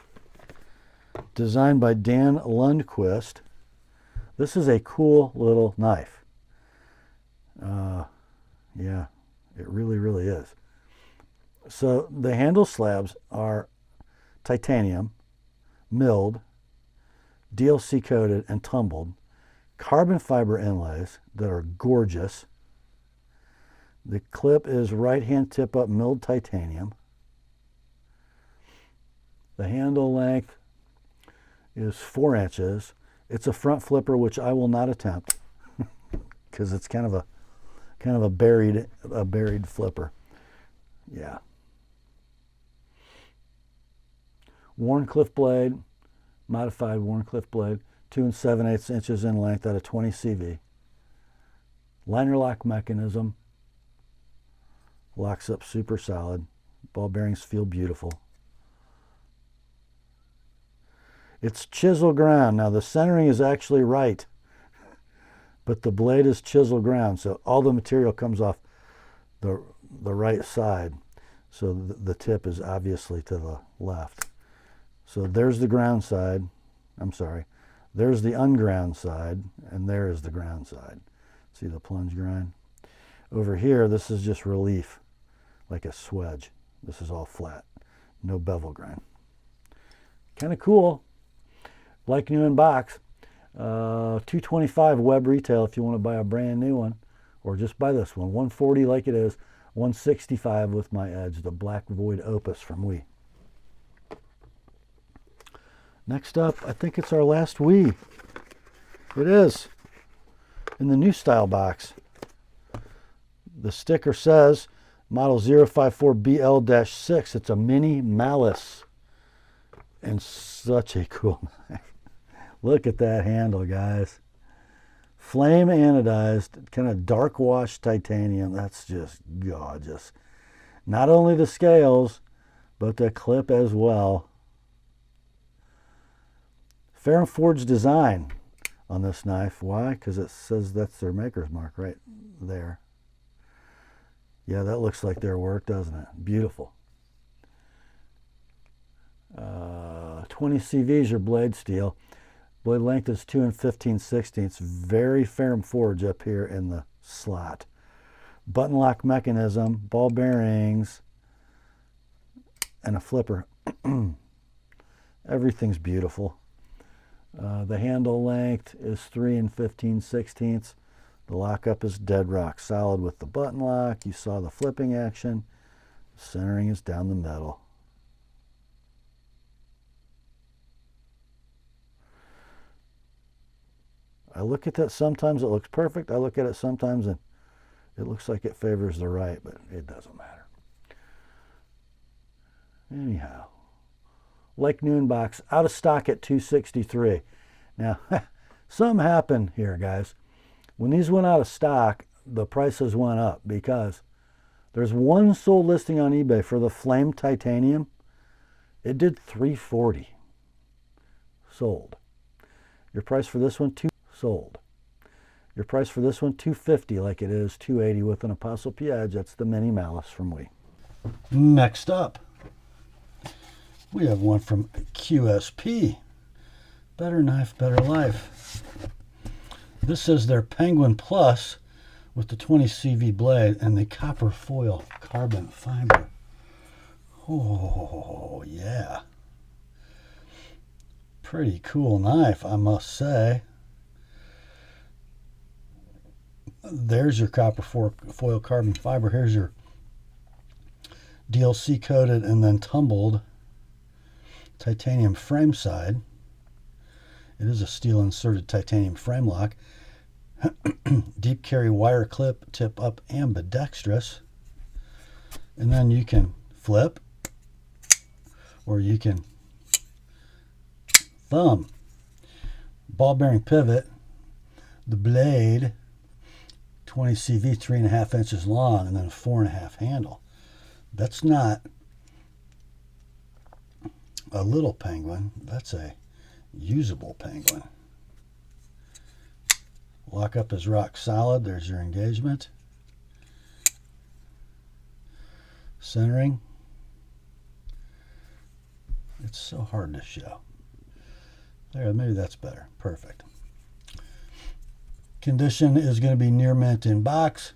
Designed by Dan Lundquist. This is a cool little knife. Yeah, it really, really is. So the handle slabs are titanium, milled, DLC coated and tumbled, carbon fiber inlays that are gorgeous. The clip is right hand tip up milled titanium. The handle length is 4 inches. It's a front flipper, which I will not attempt because it's kind of a buried flipper. Yeah. Wharncliffe blade, modified Wharncliffe blade, 2 7/8 inches in length out of 20 CV. Liner lock mechanism, locks up super solid. Ball bearings feel beautiful. It's chisel ground. Now the centering is actually right, but the blade is chisel ground, so all the material comes off the right side. So the tip is obviously to the left. So there's the ground side. I'm sorry. There's the unground side, and there is the ground side. See the plunge grind? Over here, this is just relief, like a swedge. This is all flat, no bevel grind. Kind of cool. Like new in box. $225 web retail if you want to buy a brand new one, or just buy this one. $140 like it is. $165 with my edge, the Black Void Opus from We. Next up, I think it's our last We. It is. In the new style box. The sticker says model 054BL-6. It's a mini Malice. And such a cool knife. Look at that handle, guys. Flame anodized, kind of dark wash titanium. That's just gorgeous. Not only the scales, but the clip as well. Fair and Forged design on this knife. Why? Because it says that's their maker's mark right there. Yeah, that looks like their work, doesn't it? Beautiful. 20 CVs your blade steel. Blade length is 2 15/16. Very fair and forge up here in the slot. Button lock mechanism, ball bearings, and a flipper. Everything's beautiful. The handle length is 3 15/16. The lockup is dead rock solid with the button lock. You saw the flipping action. Centering is down the middle. I look at that sometimes, it looks perfect. I look at it sometimes and it looks like it favors the right, but it doesn't matter. Anyhow, like noon box, out of stock at $263. Now, something happened here, guys. When these went out of stock, the prices went up because there's one sold listing on eBay for the Flame Titanium. It did $340. Sold. Your price for this one, sold. Your price for this one, $250, like it is $280 with an TheApostleP Edge. That's the mini Malice from We. Next up, we have one from QSP. Better Knife, Better Life. This is their Penguin Plus with the 20 CV blade and the copper foil carbon fiber. Oh, yeah. Pretty cool knife, I must say. There's your copper foil carbon fiber. Here's your DLC coated and then tumbled titanium frame side. It is a steel inserted titanium frame lock. Deep carry wire clip, tip up ambidextrous. And then you can flip or you can thumb. Ball bearing pivot. The blade 20 CV, 3.5 inches long, and then a 4.5 handle. That's not a little penguin. That's a usable penguin. Lockup is rock solid. There's your engagement. Centering. It's so hard to show. There, maybe that's better. Perfect. Condition is going to be near mint in box.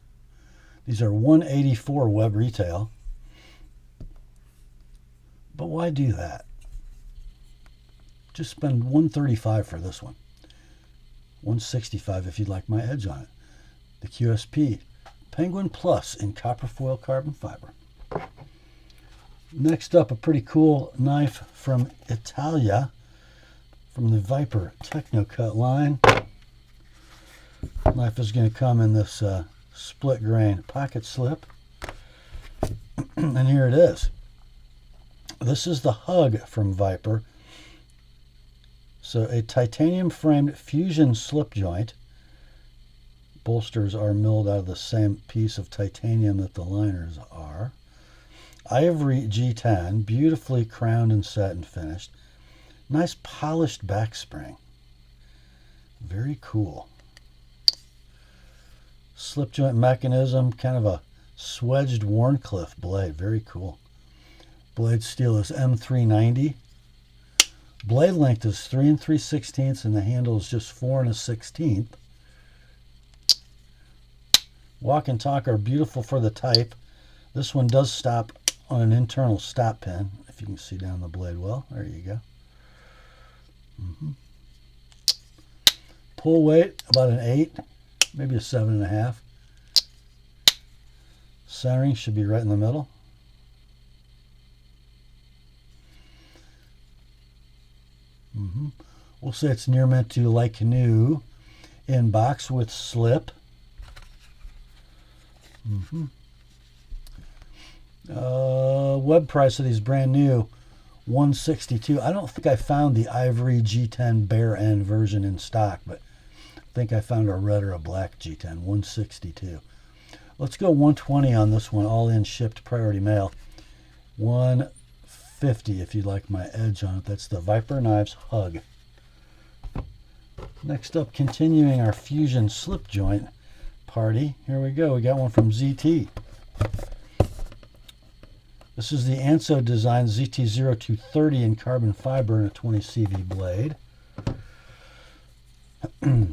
These are $184 web retail. But why do that? Just spend $135 for this one. $165 if you'd like my edge on it. The QSP Penguin Plus in copper foil carbon fiber. Next up, a pretty cool knife from Italia, from the Viper Technocut line. Knife is going to come in this split grain pocket slip. And here it is. This is the hug from Viper. So a titanium framed fusion slip joint. Bolsters are milled out of the same piece of titanium that the liners are. Ivory G10, beautifully crowned and set and finished. Nice polished back spring. Very cool. Slip joint mechanism, kind of a swedged Wharncliffe blade. Very cool. Blade steel is M390. Blade length is 3 3/16 and the handle is just 4 1/16. Walk and talk are beautiful for the type. This one does stop on an internal stop pin, if you can see down the blade well. There you go. Pull weight, about an 8, maybe a 7.5. Centering should be right in the middle. We'll say it's near meant to like new, in box with slip. Web price of these brand new, $162. I don't think I found the Ivory G10 bare end version in stock, but I think I found a red or a black G10, $162. Let's go $120 on this one, all in, shipped, priority mail. $150 if you'd like my edge on it. That's the Viper Knives Hug. Next up, continuing our fusion slip joint party. Here we go. We got one from ZT. This is the Anso design ZT0230 in carbon fiber and a 20 CV blade. A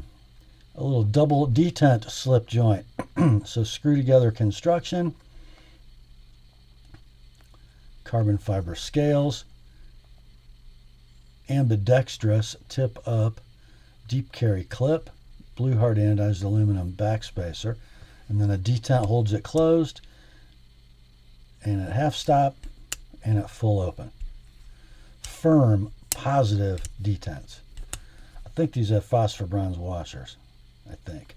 little double detent slip joint. So screw together construction. Carbon fiber scales. Ambidextrous tip up deep carry clip. Blue hard anodized aluminum backspacer. And then a detent holds it closed. And at half stop and at full open. Firm, positive detents. I think these have phosphor bronze washers. I think.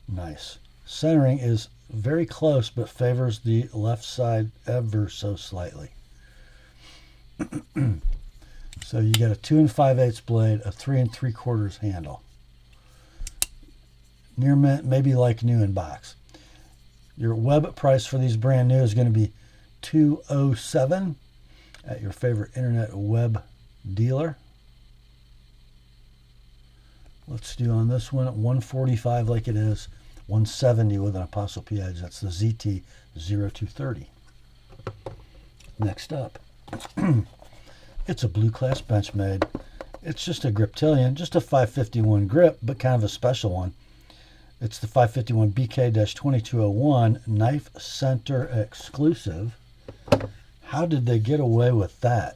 Nice. Centering is very close but favors the left side ever so slightly. So you get a 2 5/8 blade, a 3 3/4 handle. Near mint, maybe like new in box. Your web price for these brand new is going to be $207 at your favorite internet web dealer. Let's do on this one $145 like it is, $170 with an TheApostleP edge. That's the ZT0230. Next up, it's a blue class Benchmade. It's just a Griptilian, just a 551 grip, but kind of a special one. It's the 551 BK-2201 Knife Center exclusive. How did they get away with that?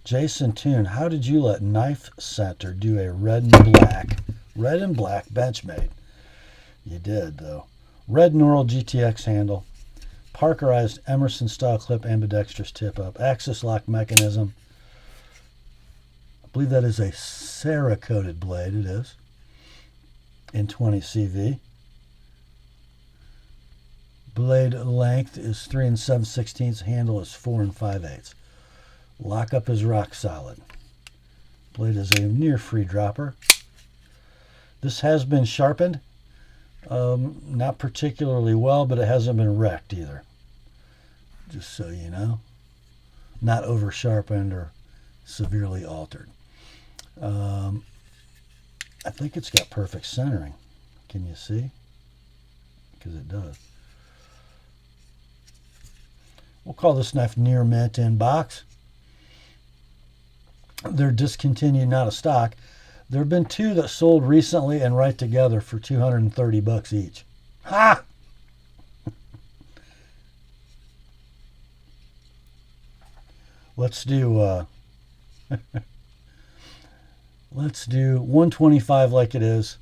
Jason Toon, how did you let Knife Center do a red and black Benchmade? You did, though. Red Neural GTX handle, Parkerized Emerson style clip, ambidextrous tip up, axis lock mechanism. I believe that is a Cerakoted blade. It is. In 20 CV. Blade length is 3 7/16. Handle is 4 5/8. Lockup is rock solid. Blade is a near free dropper. This has been sharpened. Not particularly well, but it hasn't been wrecked either. Just so you know. Not over sharpened or severely altered. I think it's got perfect centering. Can you see? Because it does. We'll call this knife near mint in box. They're discontinued, not a stock. There have been two that sold recently and right together for $230 each. Ha! Let's do let's do $125 like it is.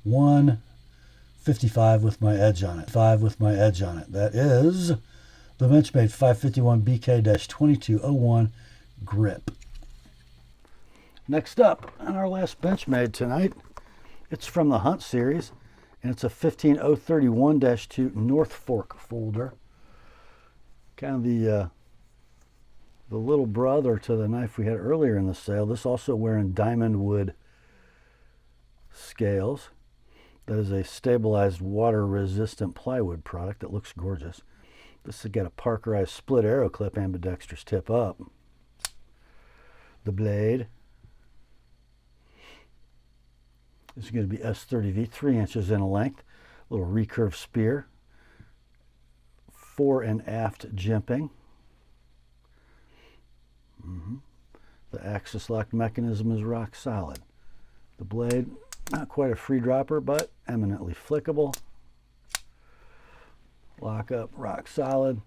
$155 with my edge on it. That is the Benchmade 551 BK-2201 grip. Next up, on our last Benchmade tonight, it's from the Hunt series, And it's a 15031-2 North Fork folder. Kind of the little brother to the knife we had earlier in the sale. This also wearing diamond wood scales. That is a stabilized water-resistant plywood product that looks gorgeous. This has got a Parkerized split arrow clip, ambidextrous tip up. The blade is going to be S30V, 3 inches in length. Little recurve spear. Fore and aft jimping. The axis lock mechanism is rock solid. The blade, not quite a free dropper, but eminently flickable. Lock up, rock solid.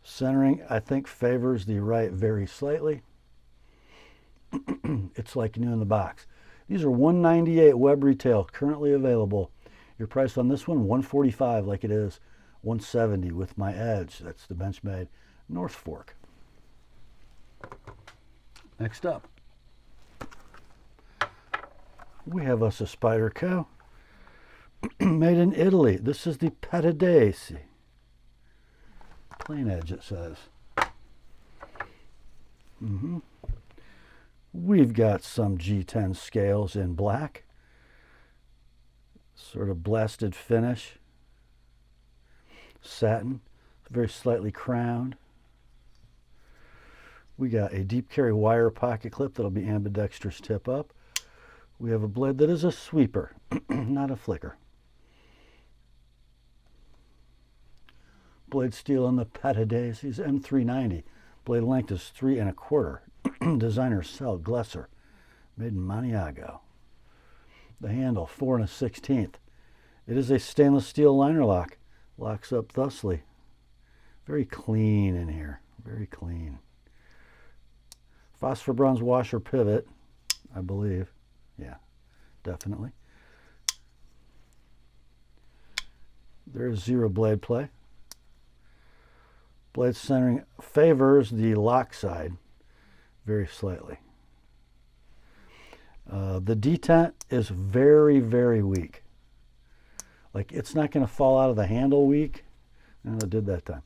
Centering, I think, favors the right very slightly. It's like new in the box. These are $198 web retail, currently available. Your price on this one, $145 like it is, $170 with my edge. That's the Benchmade North Fork. Next up, we have us a Spyderco, made in Italy. This is the Prometheus. Plain edge, it says. We've got some G10 scales in black. Sort of blasted finish. Satin, very slightly crowned. We got a deep carry wire pocket clip that'll be ambidextrous tip up. We have a blade that is a sweeper, not a flicker. Blade steel on the Prometheus M390. Blade length is 3 1/4. Designer Cell Glesser, made in Maniago. The handle, 4 1/16. It is a stainless steel liner lock. Locks up thusly. Very clean in here, very clean. Phosphor bronze washer pivot, I believe. Yeah, definitely. There is zero blade play. Blade centering favors the lock side very slightly. The detent is very, very weak. Like, it's not going to fall out of the handle weak. And it did that time,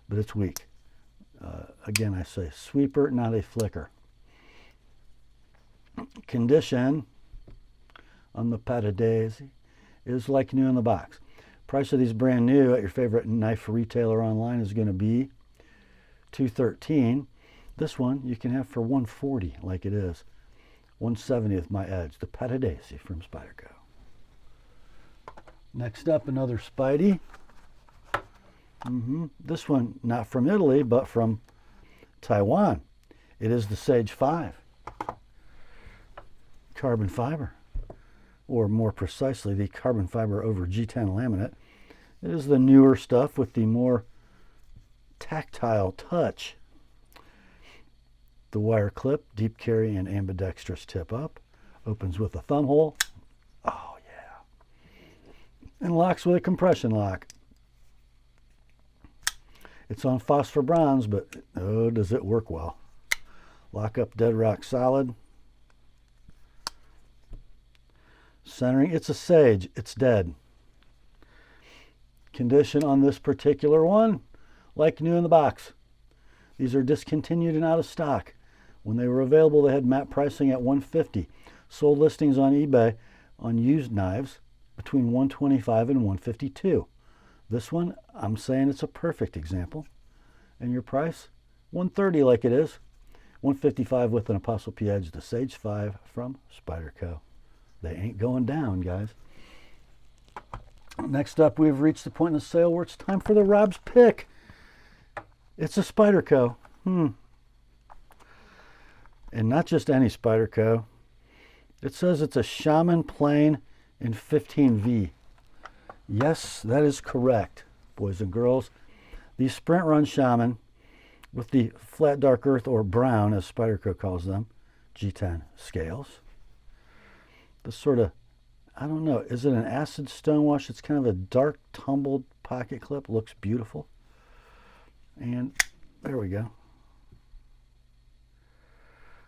but it's weak. Again, I say sweeper, not a flicker. Condition on the Prometheus is like new in the box. Price of these brand new at your favorite knife retailer online is going to be $213. This one you can have for $140 like it is. $170 with my edge. The Prometheus from Spyderco. Next up, another Spidey. This one not from Italy, but from Taiwan. It is the Sage 5. Carbon fiber, or more precisely, the carbon fiber over G10 laminate. It is the newer stuff with the more tactile touch. The wire clip, deep carry and ambidextrous tip up. Opens with a thumb hole. Oh yeah. And locks with a compression lock. It's on phosphor bronze, but oh, does it work well. Lock up dead rock solid. Centering, it's a Sage, it's dead. Condition on this particular one, like new in the box. These are discontinued and out of stock. When they were available, they had MAP pricing at $150. Sold listings on eBay on used knives between $125 and $152. This one, I'm saying it's a perfect example. And your price, $130 like it is. $155 with an TheApostleP Edge, the Sage 5 from Spyderco. They ain't going down, guys. Next up, we've reached the point in the sale where it's time for the Rob's pick. It's a Spyderco. And not just any Spyderco. It says it's a Shaman Plain in 15V. Yes, that is correct, boys and girls. The Sprint Run Shaman with the flat dark earth, or brown as Spyderco calls them, G10 scales. This sort of, I don't know, is it an acid stonewash? It's kind of a dark tumbled pocket clip. Looks beautiful. And there we go.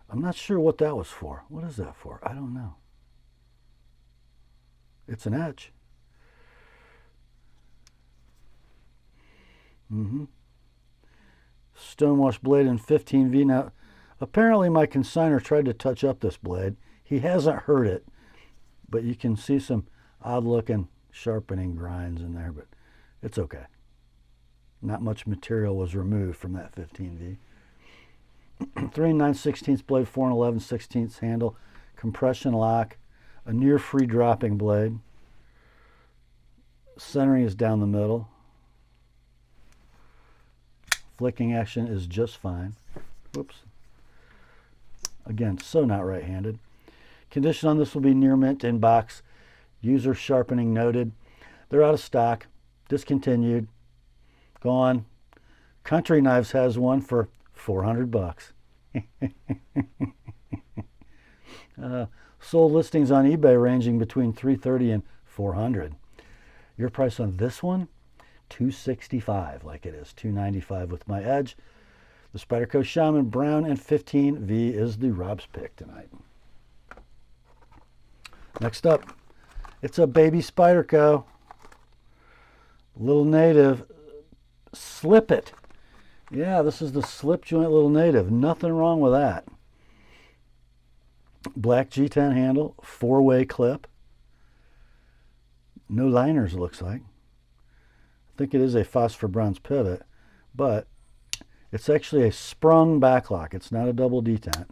I'm not sure what that was for. What is that for? I don't know. It's an edge. Stonewash blade in 15V. Now, apparently my consignor tried to touch up this blade. He hasn't hurt it, but you can see some odd-looking sharpening grinds in there, but it's okay. Not much material was removed from that 15V. 3 9/16 blade, 4 11/16 handle, compression lock, a near free dropping blade. Centering is down the middle. Flicking action is just fine. Whoops. Again, so not right-handed. Condition on this will be near mint in box. User sharpening noted. They're out of stock. Discontinued. Gone. Country Knives has one for $400. Sold listings on eBay ranging between $330 and $400. Your price on this one, $265, like it is, $295 with my edge. The Spyderco Shaman Brown and 15V is the Rob's pick tonight. Next up, it's a baby Spyderco. Little native. Slip it. Yeah, this is the slip joint little native. Nothing wrong with that. Black G10 handle, 4-way clip. No liners, looks like. I think it is a phosphor bronze pivot, but it's actually a sprung backlock. It's not a double detent.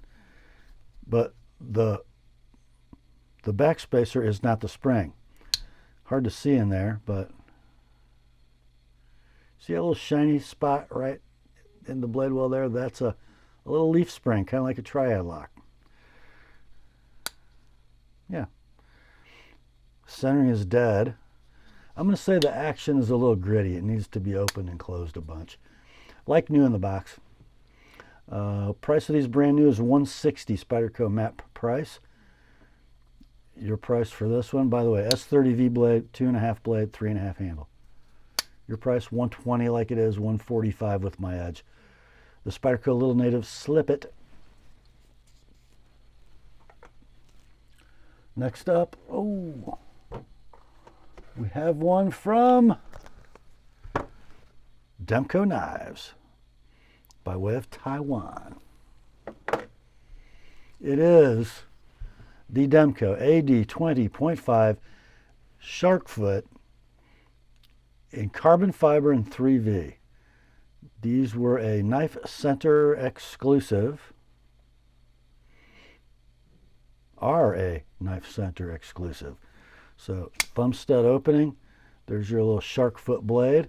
But the back spacer is not the spring. Hard to see in there, but see a little shiny spot right in the blade well there? That's a little leaf spring, kind of like a triad lock. Yeah. Centering is dead. I'm going to say the action is a little gritty. It needs to be opened and closed a bunch. Like new in the box. Price of these brand new is $160 Spyderco map price. Your price for this one, by the way, S30V blade, 2.5 blade, 3.5 handle. Your price, $120 like it is, $145 with my edge. The Spyderco Little Native Slip It. Next up, oh, we have one from Demco Knives by way of Taiwan. It is the Demco AD 20.5 shark foot in carbon fiber and 3V. These were a Knife Center exclusive. Are a Knife Center exclusive. So thumb stud opening. There's your little shark foot blade.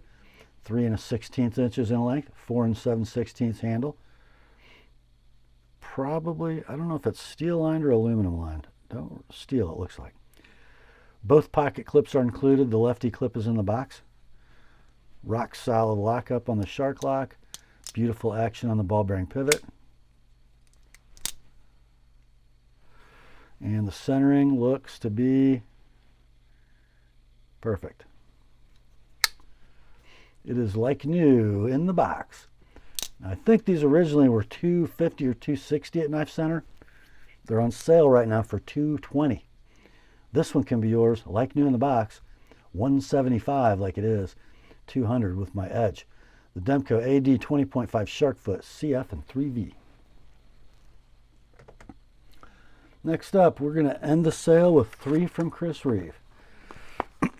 3 1/16 inches in length. 4 7/16 handle. Probably, I don't know if it's steel lined or aluminum lined. Steel it looks like. Both pocket clips are included. The lefty clip is in the box. Rock solid lockup on the shark lock. Beautiful action on the ball bearing pivot. And the centering looks to be perfect. It is like new in the box. Now, I think these originally were $250 or $260 at Knife Center. They're on sale right now for $220. This one can be yours, like new in the box, $175 like it is, $200 with my edge. The Demco AD 20.5 shark foot, CF and 3V. Next up, we're going to end the sale with 3 from Chris Reeve.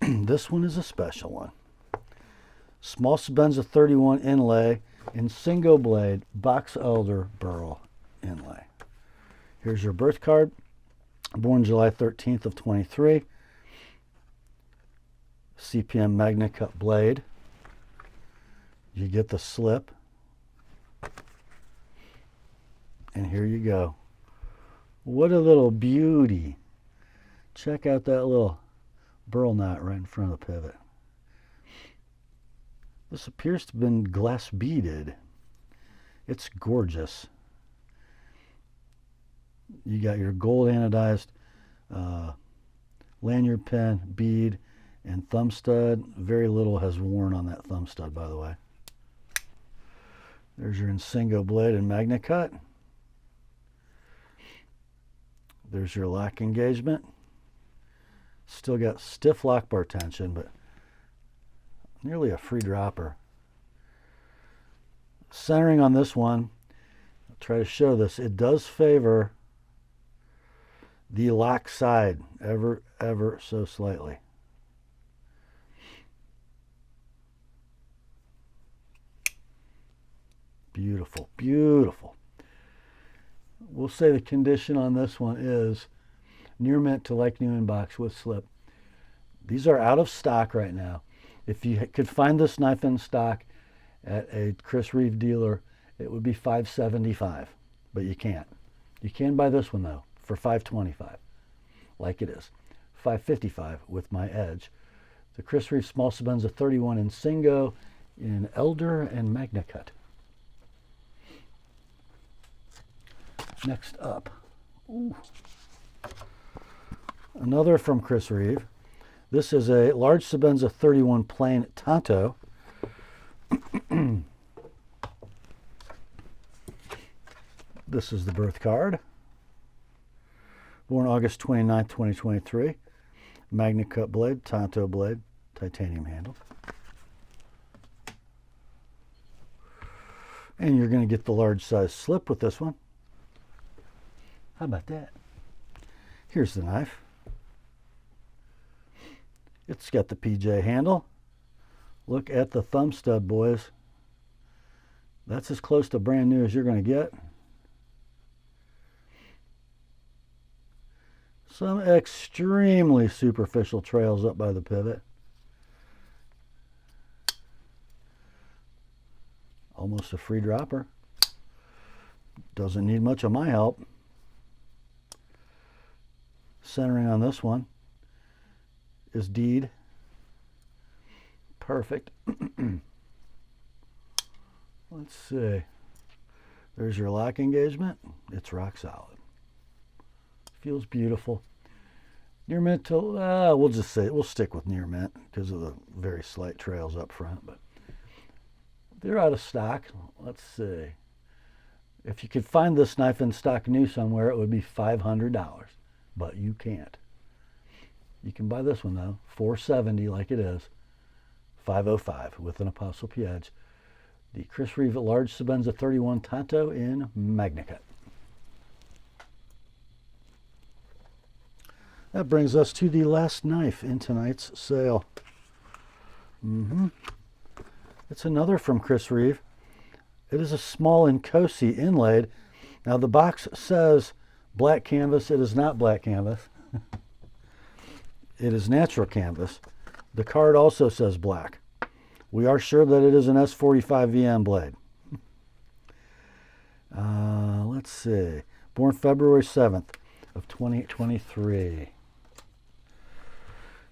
This one is a special one. Small Sebenza 31 inlay in single blade box elder burl inlay. Here's your birth card. Born July 13th of 23. CPM Magna Cut blade. You get the slip. And here you go. What a little beauty. Check out that little burl knot right in front of the pivot. This appears to have been glass beaded. It's gorgeous. You got your gold anodized lanyard pin, bead, and thumb stud. Very little has worn on that thumb stud, by the way. There's your Insingo blade and Magna Cut. There's your lock engagement. Still got stiff lock bar tension, but nearly a free dropper. Centering on this one, I'll try to show this. It does favor the lock side ever so slightly. Beautiful, beautiful. We'll say the condition on this one is near mint to like new in box with slip. These are out of stock right now. If you could find this knife in stock at a Chris Reeve dealer, it would be $575, but you can't. You can buy this one though for $525, like it is. $555 with my edge. The Chris Reeve Small Sabenza 31 in Singo in Elder and Magna Cut. Next up, ooh, another from Chris Reeve. This is a large Sabenza 31 plain Tanto. This is the birth card. Born August 29, 2023. Magna Cut blade, Tanto blade, titanium handle. And you're going to get the large size slip with this one. How about that? Here's the knife. It's got the PJ handle. Look at the thumb stud, boys. That's as close to brand new as you're going to get. Some extremely superficial trails up by the pivot. Almost a free dropper. Doesn't need much of my help. Centering on this one is deed. Perfect. Let's see. There's your lock engagement. It's rock solid. Feels beautiful. Near mint to, we'll just say, we'll stick with near mint because of the very slight trails up front, but they're out of stock. Let's see. If you could find this knife in stock new somewhere, it would be $500. But you can't. You can buy this one though, $470 like it is, $505 with an TheApostleP edge. The Chris Reeve large Sabenza 31 Tanto in Magna Cut. That brings us to the last knife in tonight's sale. It's another from Chris Reeve. It is a small Incosi inlaid. Now the box says black canvas. It is not black canvas. It is natural canvas. The card also says black. We are sure that it is an S45 VM blade. Let's see. Born February 7th of 2023.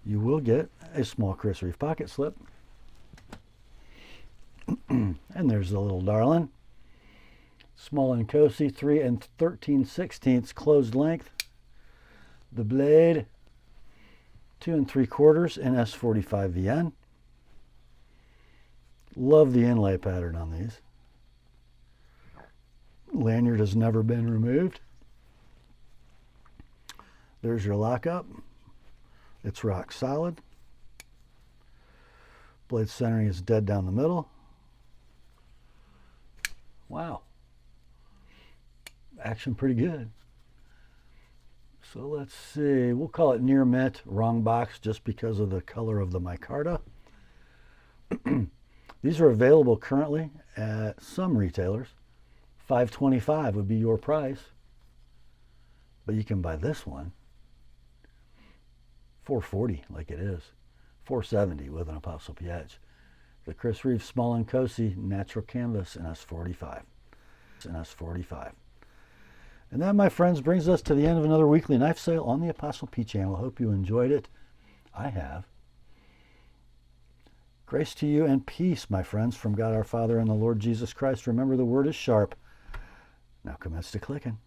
You will get a small Chris Reeve pocket slip. And there's the little darling. Small Incosi, 3 13/16 closed length. The blade, 2 3/4 in S45 VN. Love the inlay pattern on these. Lanyard has never been removed. There's your lockup. It's rock solid. Blade centering is dead down the middle. Wow. Action pretty good. So let's see. We'll call it near mint, wrong box, just because of the color of the micarta. These are available currently at some retailers. $525 would be your price. But you can buy this one $440 like it is. $470 with an TheApostleP edge. The Chris Reeve Small Incosi Natural Canvas in S45. And that, my friends, brings us to the end of another weekly knife sale on the TheApostleP channel. Hope you enjoyed it. I have. Grace to you and peace, my friends, from God our Father and the Lord Jesus Christ. Remember, the word is sharp. Now commence to clicking.